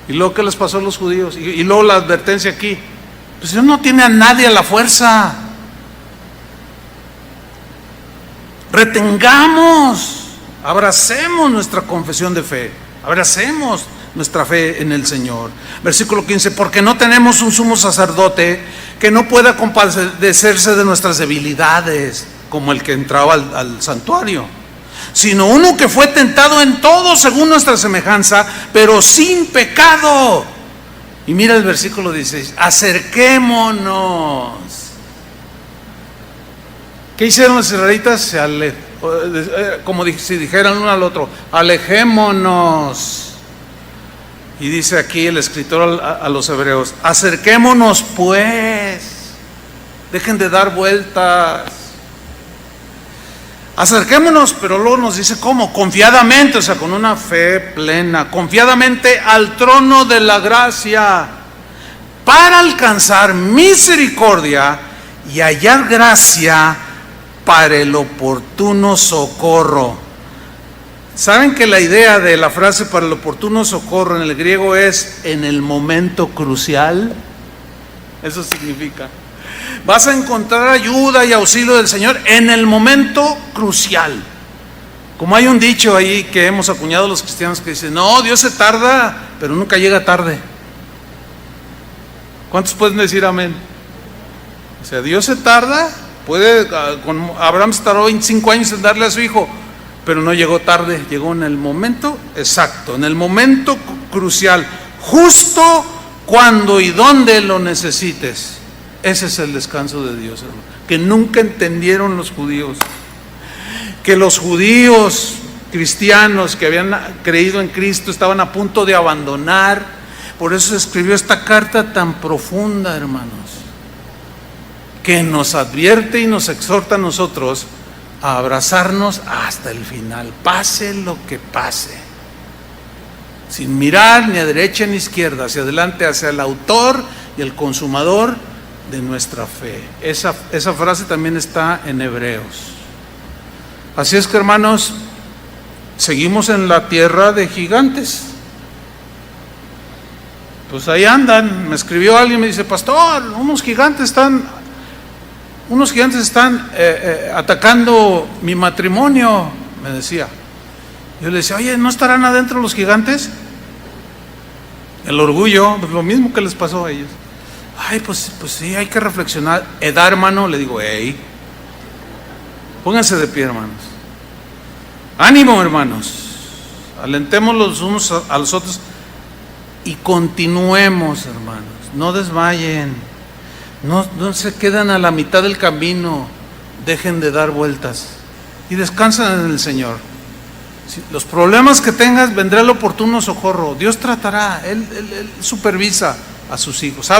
Y luego, ¿qué les pasó a los judíos? Y luego la advertencia aquí, pues Dios no tiene a nadie a la fuerza. Retengamos, abracemos nuestra confesión de fe, abracemos nuestra fe en el Señor. Versículo 15, porque no tenemos un sumo sacerdote que no pueda compadecerse de nuestras debilidades, como el que entraba al santuario, sino uno que fue tentado en todo según nuestra semejanza, pero sin pecado. Y mira el versículo 16, acerquémonos. ¿Qué hicieron los israelitas? Como si dijeran uno al otro, alejémonos. Y dice aquí el escritor a los hebreos, acerquémonos pues, dejen de dar vueltas. Acerquémonos, pero luego nos dice cómo, confiadamente, o sea, con una fe plena, confiadamente al trono de la gracia, para alcanzar misericordia y hallar gracia para el oportuno socorro. ¿Saben que la idea de la frase para el oportuno socorro en el griego es en el momento crucial? Eso significa, vas a encontrar ayuda y auxilio del Señor en el momento crucial. Como hay un dicho ahí que hemos acuñado los cristianos que dice, no, Dios se tarda, pero nunca llega tarde. ¿Cuántos pueden decir amén? O sea, Dios se tarda, Abraham se tardó 25 años en darle a su hijo, pero no llegó tarde, llegó en el momento exacto, en el momento crucial, justo cuando y donde lo necesites. Ese es el descanso de Dios, hermano, que nunca entendieron los judíos. Que los judíos cristianos que habían creído en Cristo estaban a punto de abandonar. Por eso se escribió esta carta tan profunda, hermanos, que nos advierte y nos exhorta a nosotros a abrazarnos hasta el final, pase lo que pase, sin mirar ni a derecha ni a izquierda, hacia adelante, hacia el autor y el consumador de nuestra fe. Esa frase también está en Hebreos. Así es que, hermanos, seguimos en la tierra de gigantes. Pues ahí andan. Me escribió alguien y me dice, pastor, unos gigantes están atacando mi matrimonio, me decía. Yo le decía, oye, ¿no estarán adentro los gigantes? El orgullo, pues lo mismo que les pasó a ellos. Ay, pues sí, hay que reflexionar. Edad, hermano, le digo, pónganse de pie, hermanos. Ánimo, hermanos. Alentemos los unos a los otros y continuemos, hermanos. No desmayen. No se quedan a la mitad del camino. Dejen de dar vueltas y descansen en el Señor. Si los problemas que tengas, vendrá el oportuno socorro. Dios tratará. Él supervisa a sus hijos.